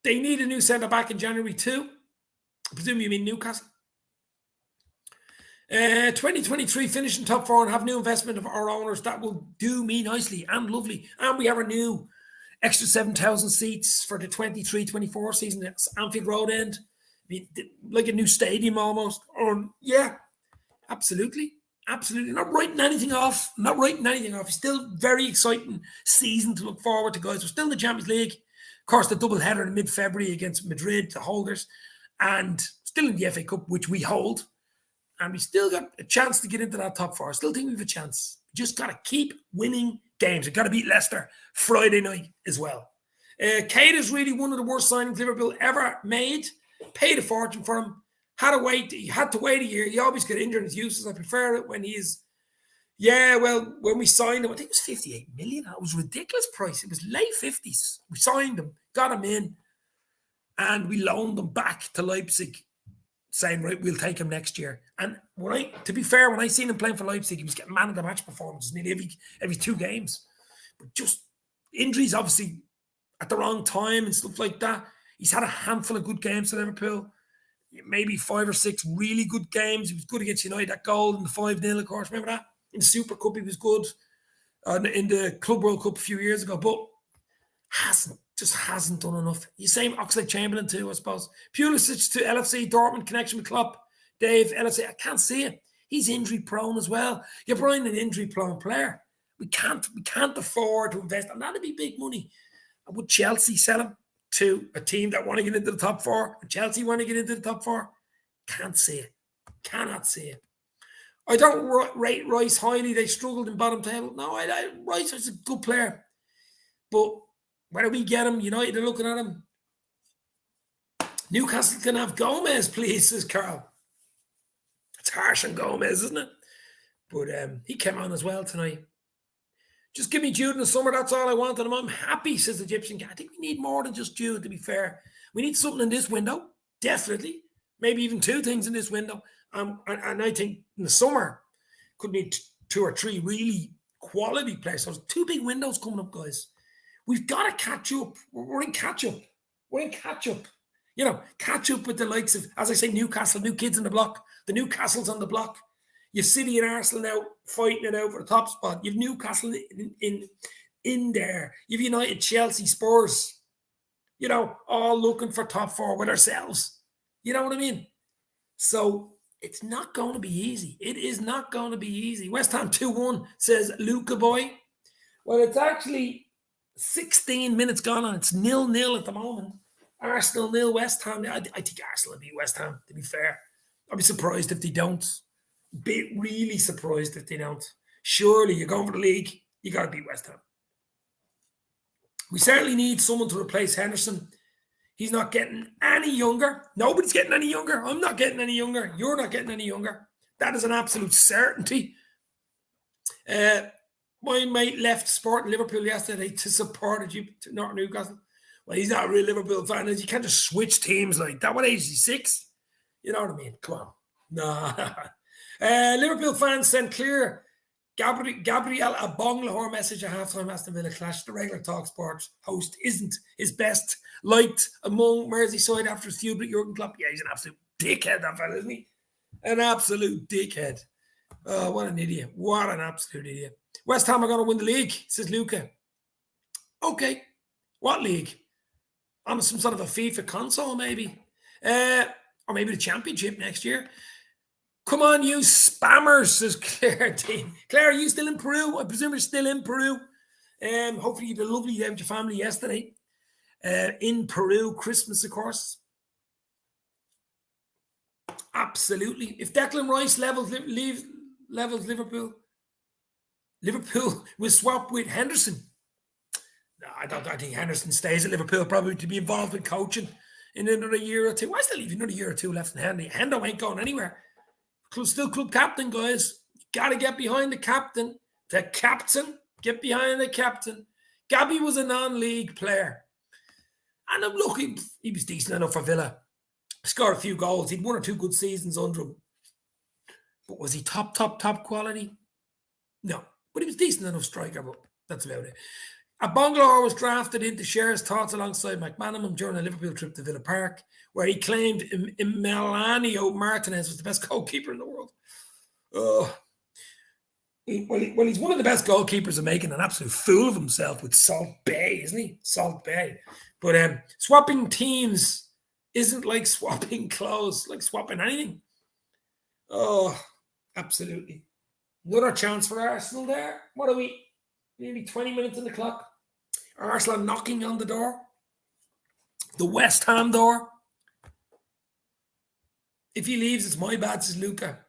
They need a new centre-back in January too. I presume you mean Newcastle. 2023 finishing top 4 and have new investment of our owners. That will do me nicely and lovely. And we have a new extra 7,000 seats for the 23-24 season at Anfield Road end. I mean, like a new stadium almost. Yeah, absolutely. Not writing anything off. It's still very exciting season to look forward to, guys. We're still in the Champions League. Of course, the double header in mid-February against Madrid, the holders. And still in the FA Cup, which we hold. And we still got a chance to get into that top 4. I still think we have a chance. We just got to keep winning games. We've got to beat Leicester Friday night as well. Keita is really one of the worst signings Liverpool ever made. Paid a fortune for him. He had to wait a year. He always got injured and is useless. I prefer it when he's... Yeah, well, when we signed him, I think it was 58 million. It was a ridiculous price. It was late 50s. We signed him, got him in, and we loaned him back to Leipzig, saying, right, we'll take him next year. And to be fair, when I seen him playing for Leipzig, he was getting man of the match performances nearly every 2 games. But just injuries, obviously, at the wrong time and stuff like that. He's had a handful of good games for Liverpool. Maybe 5 or 6 really good games. He was good against United, that goal in the 5-0, of course. Remember that? In the Super Cup, he was good. In the Club World Cup a few years ago. But hasn't done enough. You same Oxlade-Chamberlain too, I suppose. Pulisic to LFC Dortmund connection with Klopp. Dave, LFC, I can't see it. He's injury prone as well. You're buying an injury prone player. We can't afford to invest, and that'd be big money. Would Chelsea sell him to a team that want to get into the top 4? And Chelsea want to get into the top 4? Can't see it. Cannot see it. I don't rate Rice highly. They struggled in bottom table. No, Rice is a good player, but where do we get him? United are looking at him. Newcastle can have Gomez, please, says Carl. It's harsh on Gomez, isn't it? But he came on as well tonight. Just give me Jude in the summer. That's all I want. And I'm happy, says the Egyptian. I think we need more than just Jude, to be fair. We need something in this window. Definitely. Maybe even 2 things in this window. And I think in the summer, could need 2 or 3 really quality players. So there's 2 big windows coming up, guys. We've got to catch up. We're in catch up. You know, catch up with the likes of, as I say, Newcastle, new kids on the block. The Newcastle's on the block. You've City and Arsenal now fighting it out for the top spot. You've Newcastle in there. You've United, Chelsea, Spurs, you know, all looking for top four with ourselves. You know what I mean? So it's not going to be easy. It is not going to be easy. West Ham 2-1, says Luca Boy. Well, it's actually 16 minutes gone on. It's 0-0 at the moment. Arsenal 0, West Ham. I think Arsenal will beat West Ham, to be fair. I'd be surprised if they don't. Be really surprised if they don't. Surely you're going for the league. You got to beat West Ham. We certainly need someone to replace Henderson. He's not getting any younger. Nobody's getting any younger. I'm not getting any younger. You're not getting any younger. That is an absolute certainty. My mate left Sporting Liverpool yesterday to support you to North Newcastle. Well, he's not a real Liverpool fan. You can't just switch teams like that. What age is he? 6? You know what I mean? Come on. Nah. Liverpool fans sent clear Gabriel Abonglahor message at halftime Aston Villa clash. The regular TalkSport host isn't his best liked among Merseyside after his feud with Jurgen Klopp. Yeah, he's an absolute dickhead, that fella, isn't he? An absolute dickhead. Oh, what an idiot. What an absolute idiot. West Ham are going to win the league, says Luca. Okay. What league? On some sort of a FIFA console, maybe. Or maybe the championship next year. Come on, you spammers, says Claire. Claire, are you still in Peru? I presume you're still in Peru. Hopefully you had a lovely day with your family yesterday. In Peru, Christmas, of course. Absolutely. If Declan Rice levels Liverpool, Liverpool will swap with Henderson. No, I think Henderson stays at Liverpool, probably to be involved in coaching in another year or two. I still leave another year or two left in Henry. Hendo ain't going anywhere. Still club captain, guys. Got to get behind the captain. The captain. Get behind the captain. Gabby was a non-league player. And I'm looking, he was decent enough for Villa. Scored a few goals. He'd 1 or 2 good seasons under him. But was he top quality? No. But he was decent enough striker, but that's about it. Abonglahor was drafted into Sher's thoughts alongside McManaman during a Liverpool trip to Villa Park, where he claimed Emiliano Martinez was the best goalkeeper in the world. Well, he's one of the best goalkeepers of making an absolute fool of himself with Salt Bay, isn't he? Salt Bay. But swapping teams isn't like swapping clothes, like swapping anything. Oh, absolutely. Another chance for Arsenal there. What are we? Nearly 20 minutes on the clock. Arsenal knocking on the door. The West Ham door. If he leaves, it's my bad, says Luca.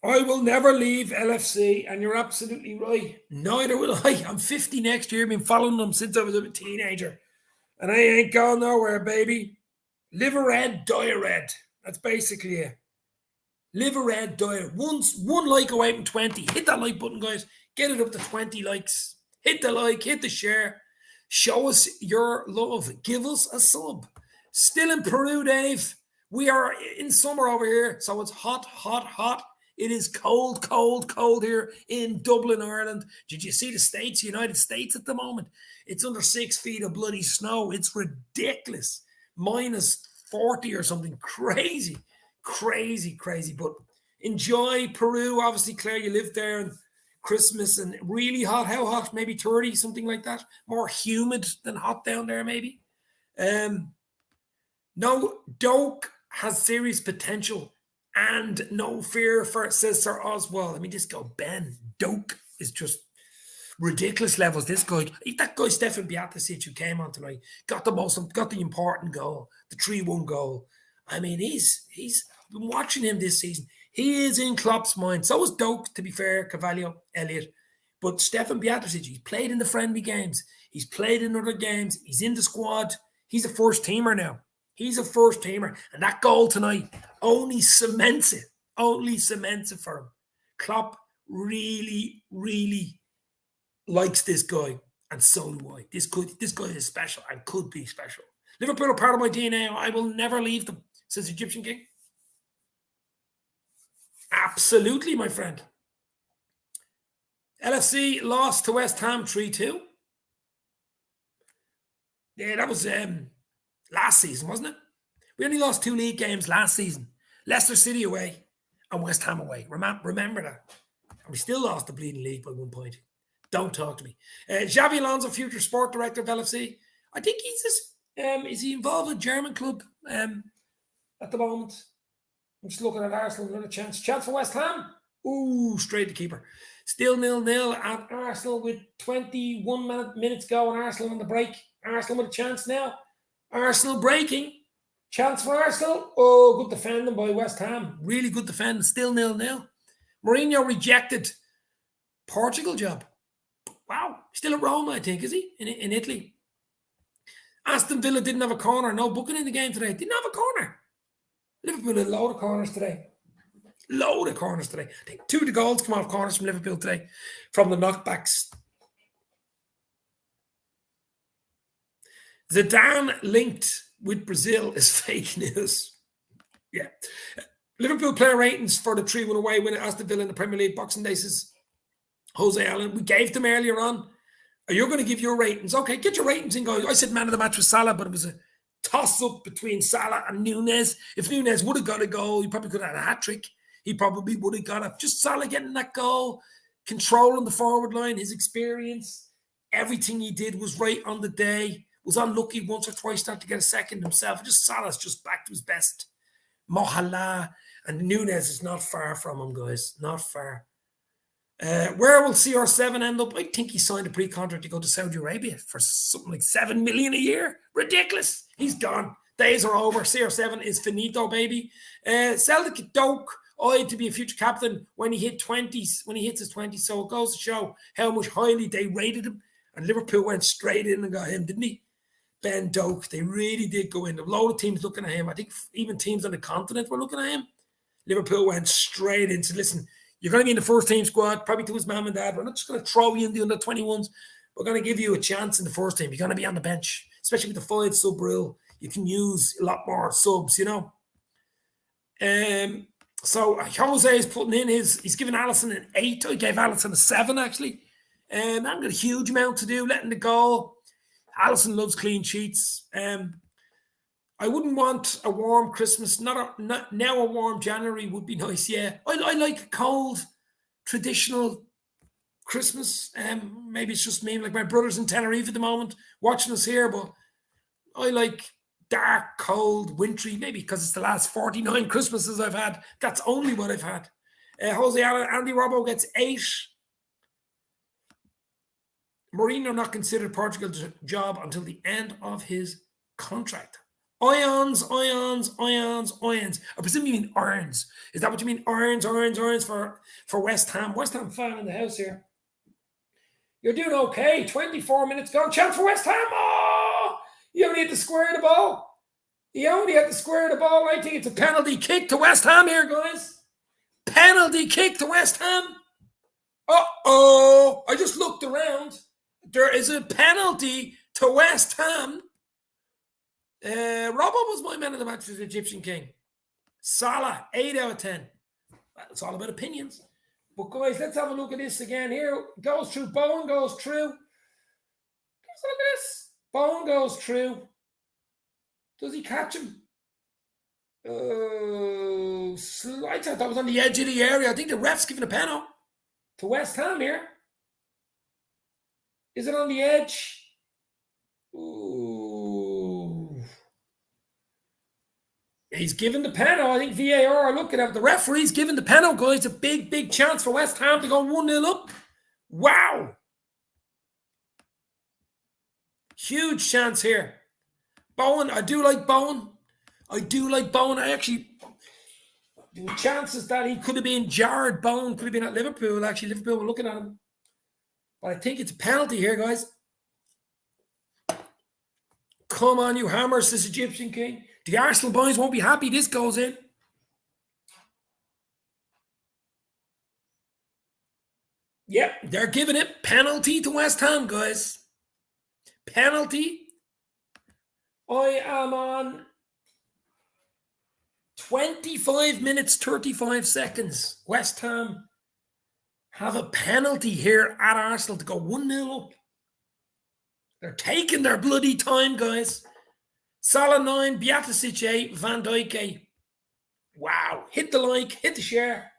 I will never leave LFC, and you're absolutely right. Neither will I. I'm 50 next year. I've been following them since I was a teenager. And I ain't going nowhere, baby. Live a red, die a red. That's basically it. Live a red, die a red. One like away from 20. Hit that like button, guys. Get it up to 20 likes. Hit the like, hit the share. Show us your love. Give us a sub. Still in Peru, Dave. We are in summer over here, so it's hot, hot, hot. It is cold, cold, cold here in Dublin, Ireland. Did you see the States, United States at the moment? It's under 6 feet of bloody snow. It's ridiculous. Minus 40 or something. Crazy, crazy, crazy. But enjoy Peru. Obviously, Claire, you lived there, and Christmas, and really hot. How hot? Maybe 30, something like that. More humid than hot down there, maybe. No, Doak has serious potential and no fear for it, says Sir Oswald. I mean, just go, Ben. Doak is just ridiculous levels. This guy, that guy Stefan Biatasic who came on tonight, got the important goal, the 3-1 goal. I mean, he's been watching him this season. He is in Klopp's mind. So is Doak, to be fair, Carvalho, Elliott. But Stefan Biatasic, he's played in the friendly games. He's played in other games. He's in the squad. He's a first teamer now. He's a first teamer. And that goal tonight only cements it. Only cements it for him. Klopp really, really likes this guy. And so do I. This guy is special and could be special. Liverpool are part of my DNA. I will never leave them, says Egyptian King. Absolutely, my friend. LFC lost to West Ham 3-2. Yeah, that was last season, wasn't it? We only lost 2 league games last season. Leicester City away and West Ham away. Remember that. And we still lost the bleeding league by 1 point. Don't talk to me. Xavi Alonso, future sport director of LFC. I think he's this. Is he involved with a German club at the moment? I'm just looking at Arsenal. Another chance. Chance for West Ham. Ooh, straight to keeper. Still 0-0 at Arsenal with 21 minutes go, and Arsenal on the break. Arsenal with a chance now. Arsenal breaking. Chance for Arsenal. Oh, good defending by West Ham. Really good defending. Still 0-0. Mourinho rejected Portugal job. Wow. Still at Roma, I think, is he? In Italy. Aston Villa didn't have a corner. No booking in the game today. Didn't have a corner. Liverpool had a load of corners today. Load of corners today. I think 2 of the goals come off corners from Liverpool today. From the knockbacks. Zidane linked with Brazil is fake news. Yeah. Liverpool player ratings for the 3-1 away win at Aston Villa in the Premier League Boxing Day, says Jose Allen. We gave them earlier on. Are you going to give your ratings? Okay, get your ratings in, guys. I said man of the match was Salah, but it was a toss-up between Salah and Nunez. If Nunez would have got a goal, he probably could have had a hat-trick. He probably would have got it. Just Salah getting that goal, controlling the forward line, his experience, everything he did was right on the day. Was unlucky once or twice not to get a second himself. Just Salah's just back to his best. Mosalah and Nunez is not far from him, guys. Not far. Where will CR7 end up? I think he signed a pre-contract to go to Saudi Arabia for something like 7 million a year. Ridiculous. He's gone. Days are over. CR7 is finito, baby. Celtic Doak eyed to be a future captain when he hit 20s, when he hits his 20s. So it goes to show how much highly they rated him. And Liverpool went straight in and got him, didn't he? Ben Doak. They really did go in. A load of teams looking at him. I think even teams on the continent were looking at him. Liverpool went straight in. So listen, you're going to be in the first team squad, probably to his mum and dad. We're not just going to throw you in the under 21s. We're going to give you a chance in the first team. You're going to be on the bench, especially with the 5 sub rule. You can use a lot more subs, you know. So Jose is putting in he's given Alisson an 8. I gave Alisson a 7, actually. I haven't got a huge amount to do, letting the goal. Alisson loves clean sheets. I wouldn't want a warm Christmas. Not now a warm January would be nice, yeah. I like a cold, traditional Christmas. Maybe it's just me, like my brother's in Tenerife at the moment, watching us here, but I like dark, cold, wintry, maybe because it's the last 49 Christmases I've had. That's only what I've had. Jose Allen, Andy Robbo gets 8. Mourinho not considered Portugal's job until the end of his contract. Ions. I presume you mean irons. Is that what you mean? Irons for West Ham. West Ham fan in the house here. You're doing okay. 24 minutes gone. Chance for West Ham. Oh! You only had to square the ball. I think it's a penalty kick to West Ham here, guys. Penalty kick to West Ham. Uh-oh. I just looked around. There is a penalty to West Ham. Robbo was my man of the match for the Egyptian King. Salah, 8 out of 10. Well, it's all about opinions. But guys, let's have a look at this again here. Goes through. Bowen goes through. Let's look at this. Bowen goes through. Does he catch him? I thought that was on the edge of the area. I think the ref's giving a penalty to West Ham here. Is it on the edge? Ooh. He's given the penalty. I think VAR are looking at the referee's given the penalty, guys. A big chance for West Ham to go 1-0 up. Wow. Huge chance here. Bowen, I do like Bowen. I actually, the chances that he could have been jarred, Bowen could have been at Liverpool. Actually, Liverpool were looking at him. But I think it's a penalty here, guys. Come on, you hammers, this Egyptian King. The Arsenal boys won't be happy this goes in. Yep, they're giving it penalty to West Ham, guys. Penalty. I am on 25 minutes, 35 seconds. West Ham have a penalty here at Arsenal to go 1-0 up. They're taking their bloody time, guys. Salah 9, Beaticic 8, Van Dijk 8. Wow. Hit the like, hit the share.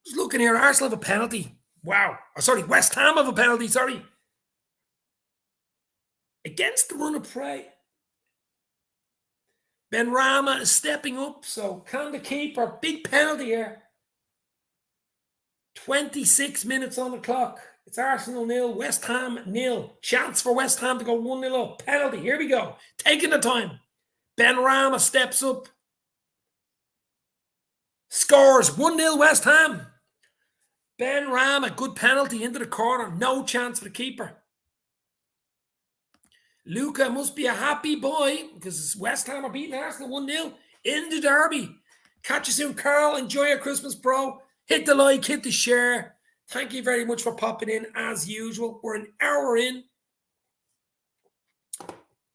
Just looking here, Arsenal have a penalty. Wow. Oh, sorry, West Ham have a penalty, sorry. Against the run of prey. Benrahma is stepping up, so can the keeper? Big penalty here. 26 minutes on the clock. It's Arsenal 0, West Ham 0. Chance for West Ham to go 1-0 up. Penalty. Here we go. Taking the time. Benrahma steps up. Scores 1-0 West Ham. Benrahma, good penalty into the corner. No chance for the keeper. Luca must be a happy boy because West Ham are beating Arsenal 1-0 in the derby. Catch you soon, Carl. Enjoy your Christmas, bro. Hit the like, hit the share. Thank you very much for popping in as usual. We're an hour in.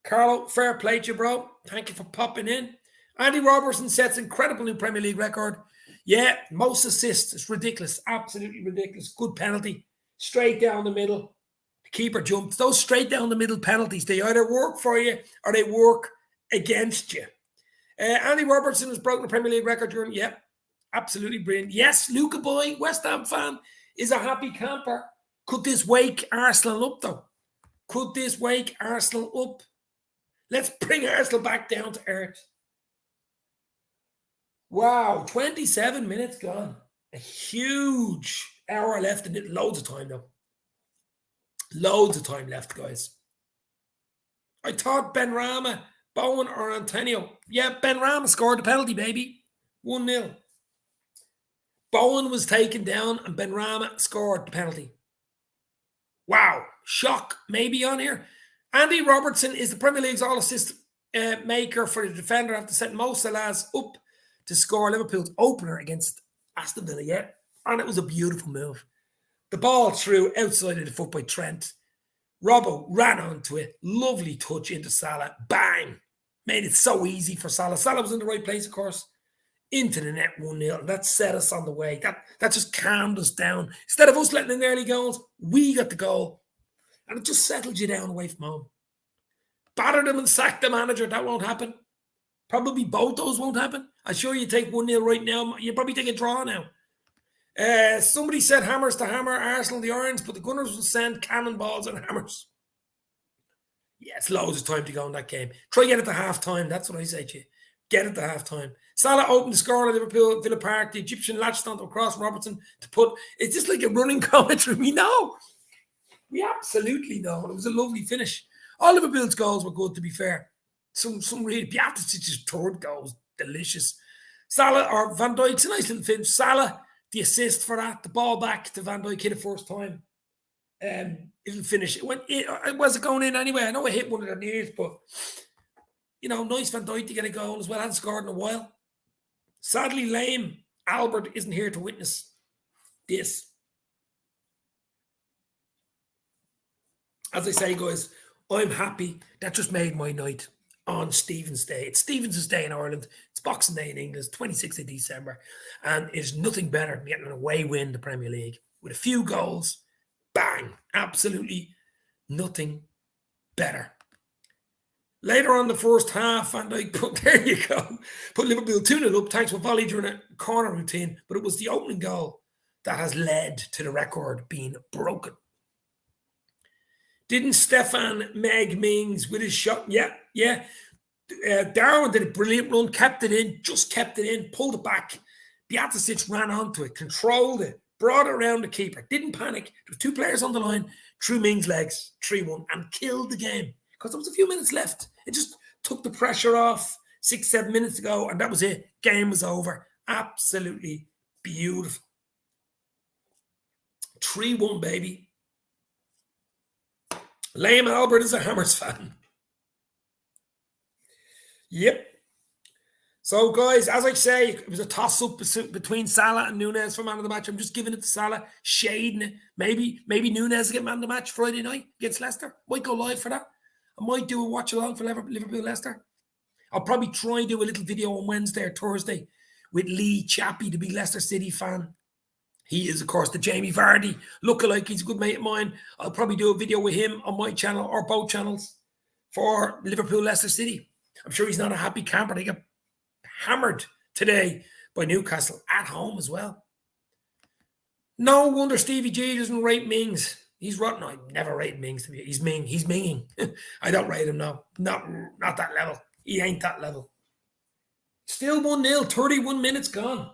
Carlo, fair play to you, bro. Thank you for popping in. Andy Robertson sets incredible new Premier League record. Yeah, most assists. It's ridiculous. Absolutely ridiculous. Good penalty. Straight down the middle. The keeper jumps. Those straight down the middle penalties, they either work for you or they work against you. Andy Robertson has broken the Premier League record during. Yep. Absolutely brilliant. Yes, Luca boy, West Ham fan, is a happy camper. Could this wake Arsenal up, though? Could this wake Arsenal up? Let's bring Arsenal back down to earth. Wow, 27 minutes gone. A huge hour left in it. Loads of time, though. Loads of time left, guys. I thought Benrahma, Bowen, or Antonio. Yeah, Benrahma scored the penalty, baby. 1-0. Bowen was taken down and Benrahma scored the penalty. Wow. Shock maybe on here. Andy Robertson is the Premier League's all-assist maker for the defender after setting mosalah up to score Liverpool's opener against Aston Villa. Yeah. And it was a beautiful move. The ball through outside of the foot by Trent. Robbo ran onto it. Lovely touch into Salah. Bang. Made it so easy for Salah. Salah was in the right place, of course. Into the net 1-0. And that set us on the way. That just calmed us down. Instead of us letting in early goals, we got the goal. And it just settled you down away from home. Batter them and sack the manager. That won't happen. Probably both those won't happen. I'm sure you take 1-0 right now. You probably take a draw now. Somebody said hammers to hammer Arsenal the Irons, but the Gunners will send cannonballs and hammers. Yeah, it's loads of time to go in that game. Try get it to half time. That's what I say to you. Get it to half time. Salah opened the score at Liverpool, Villa Park. The Egyptian latched onto a cross Robertson to put. It's just like a running commentary. We know. We absolutely know. It was a lovely finish. All Liverpool's goals were good, to be fair. Some really Beaticic's third goal was delicious. Salah or Van Dijk's a nice little finish. Salah, the assist for that, the ball back to Van Dijk hit it first time. It'll finish. It wasn't going in anyway. I know it hit one of their knees, but you know, nice Van Dijk to get a goal as well. Hadn't scored in a while. Sadly, lame Albert isn't here to witness this. As I say, guys, I'm happy. That just made my night on Stephen's Day. It's Stephen's Day in Ireland. It's Boxing Day in England. It's 26th of December. And it's nothing better than getting an away win in the Premier League with a few goals. Bang. Absolutely nothing better. Later on the first half, and there you go, put Liverpool 2-0 up thanks to a volley during a corner routine. But it was the opening goal that has led to the record being broken. Didn't Stefan Meg Mings with his shot? Yeah. Darwin did a brilliant run, kept it in, pulled it back. Beaticic ran onto it, controlled it, brought it around the keeper, didn't panic. There were two players on the line, threw Mings' legs, 3-1, and killed the game. Because there was a few minutes left. It just took the pressure off 6-7 minutes ago, and that was it. Game was over. Absolutely beautiful. 3-1, baby. Liam Albert is a Hammers fan. Yep. So, guys, as I say, it was a toss-up between Salah and Nunez for man of the match. I'm just giving it to Salah, shading it. Maybe Nunez will get man of the match Friday night against Leicester. Might go live for that. I might do a watch-along for Liverpool-Leicester. I'll probably try and do a little video on Wednesday or Thursday with Lee Chappie, the big Leicester City fan. He is, of course, the Jamie Vardy lookalike. He's a good mate of mine. I'll probably do a video with him on my channel or both channels for Liverpool Leicester City. I'm sure he's not a happy camper. They got hammered today by Newcastle at home as well. No wonder Stevie G doesn't rate Mings. He's rotten. I never rate Mings. He's minging. I don't rate him now. Not that level. He ain't that level. Still 1-0, 31 minutes gone.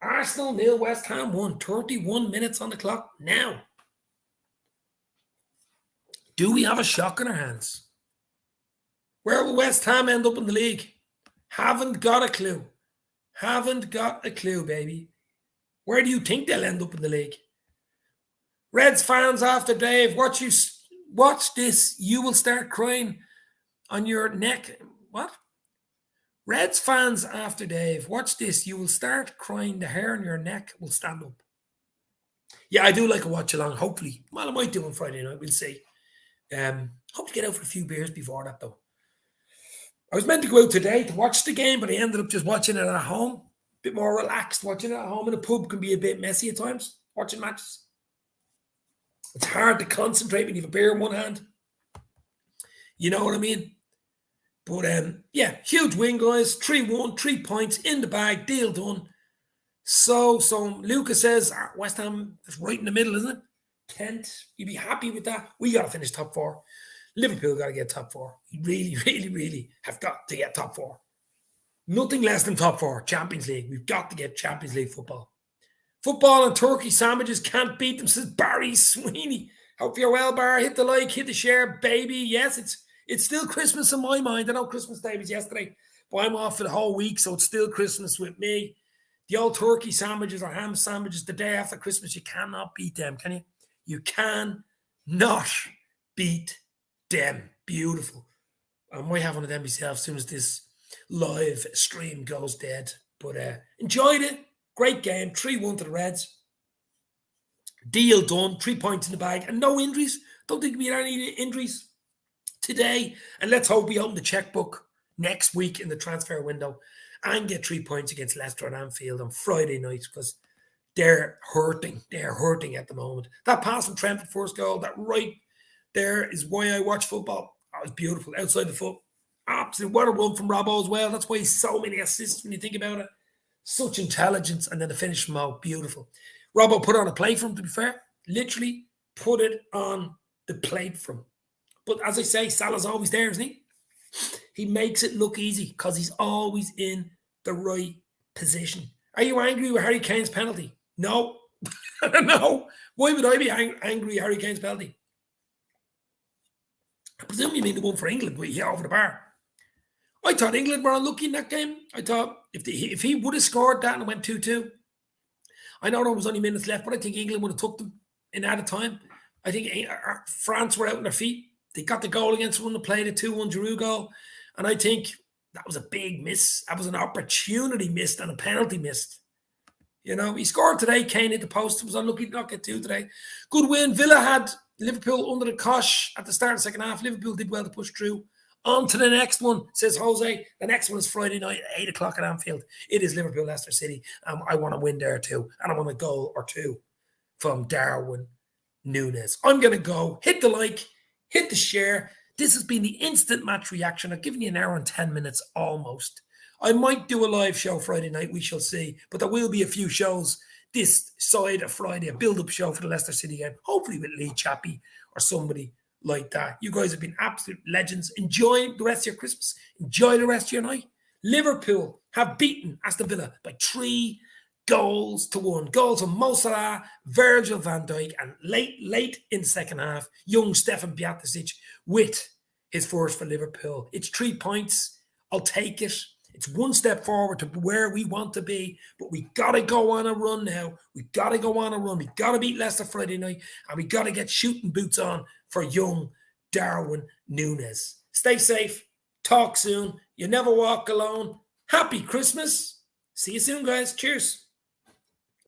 Arsenal 0, West Ham 1, 31 minutes on the clock now. Do we have a shock in our hands? Where will West Ham end up in the league? Haven't got a clue. Haven't got a clue, baby. Where do you think they'll end up in the league? Reds fans after Dave, watch this. You will start crying on your neck. What? Reds fans after Dave, watch this. You will start crying. The hair on your neck will stand up. Yeah, I do like a watch along, hopefully. Well, I might do on Friday night. We'll see. Hope to get out for a few beers before that, though. I was meant to go out today to watch the game, but I ended up just watching it at home. A bit more relaxed. Watching it at home in a pub can be a bit messy at times, watching matches. It's hard to concentrate when you have a beer in one hand. You know what I mean? But, yeah, huge win, guys. 3-1, 3 points in the bag. Deal done. So Lucas says, West Ham is right in the middle, isn't it? 10th. You'd be happy with that. We got to finish top 4. Liverpool got to get top 4. We really, really, really have got to get top 4. Nothing less than top 4. Champions League. We've got to get Champions League football. Football and turkey sandwiches can't beat them, says Barry Sweeney. Hope you're well, Bar. Hit the like, hit the share, baby. Yes, it's still Christmas in my mind. I know Christmas Day was yesterday, but I'm off for the whole week, so it's still Christmas with me. The old turkey sandwiches or ham sandwiches the day after Christmas, you cannot beat them, can you? You can not beat them. Beautiful. I might have one of them myself as soon as this live stream goes dead. But enjoyed it. Great game. 3-1 to the Reds. Deal done. 3 points in the bag. And no injuries. Don't think we had any injuries today. And let's hope we open the checkbook next week in the transfer window and get 3 points against Leicester and Anfield on Friday night, because they're hurting. They're hurting at the moment. That pass from Trent for first goal, that right there is why I watch football. That was beautiful. Outside the foot. Absolute. What a run from Robbo as well. That's why he's so many assists when you think about it. Such intelligence. And then the finish from Mo. Beautiful. Robbo put on a plate for him, to be fair. Literally put it on the plate for him. But as I say, Salah's always there, isn't he? He makes it look easy because he's always in the right position. Are you angry with Harry Kane's penalty? No. No. Why would I be angry at Harry Kane's penalty? I presume you mean the one for England where he hit over the bar. I thought England were unlucky in that game. I thought if he would have scored that and it went 2-2, I know there was only minutes left, but I think England would have took them in added time. I think France were out on their feet. They got the goal against one to play, the 2-1 Giroud goal. And I think that was a big miss. That was an opportunity missed and a penalty missed. You know, he scored today. Kane hit the post. He was unlucky to not get 2 today. Good win. Villa had Liverpool under the cosh at the start of the second half. Liverpool did well to push through. On to the next one, says Jose. The next one is Friday night at 8 o'clock at Anfield. It is Liverpool, Leicester City. I want to win there too. And I want a goal or 2 from Darwin Núñez. I'm going to go. Hit the like. Hit the share. This has been the instant match reaction. I've given you an hour and 10 minutes almost. I might do a live show Friday night. We shall see. But there will be a few shows this side of Friday, a build-up show for the Leicester City game. Hopefully with Lee Chappie or somebody like that. You guys have been absolute legends. Enjoy the rest of your Christmas. Enjoy the rest of your night. Liverpool have beaten Aston Villa by 3-1. Goals from mosalah, Virgil van Dijk, and late in the second half, young Stefan Bjaticic with his first for Liverpool. It's 3 points. I'll take it. It's one step forward to where we want to be, but we got to go on a run now. We got to go on a run. We got to beat Leicester Friday night, and we got to get shooting boots on for young Darwin Núñez. Stay safe. Talk soon. You never walk alone. Happy Christmas. See you soon, guys. Cheers.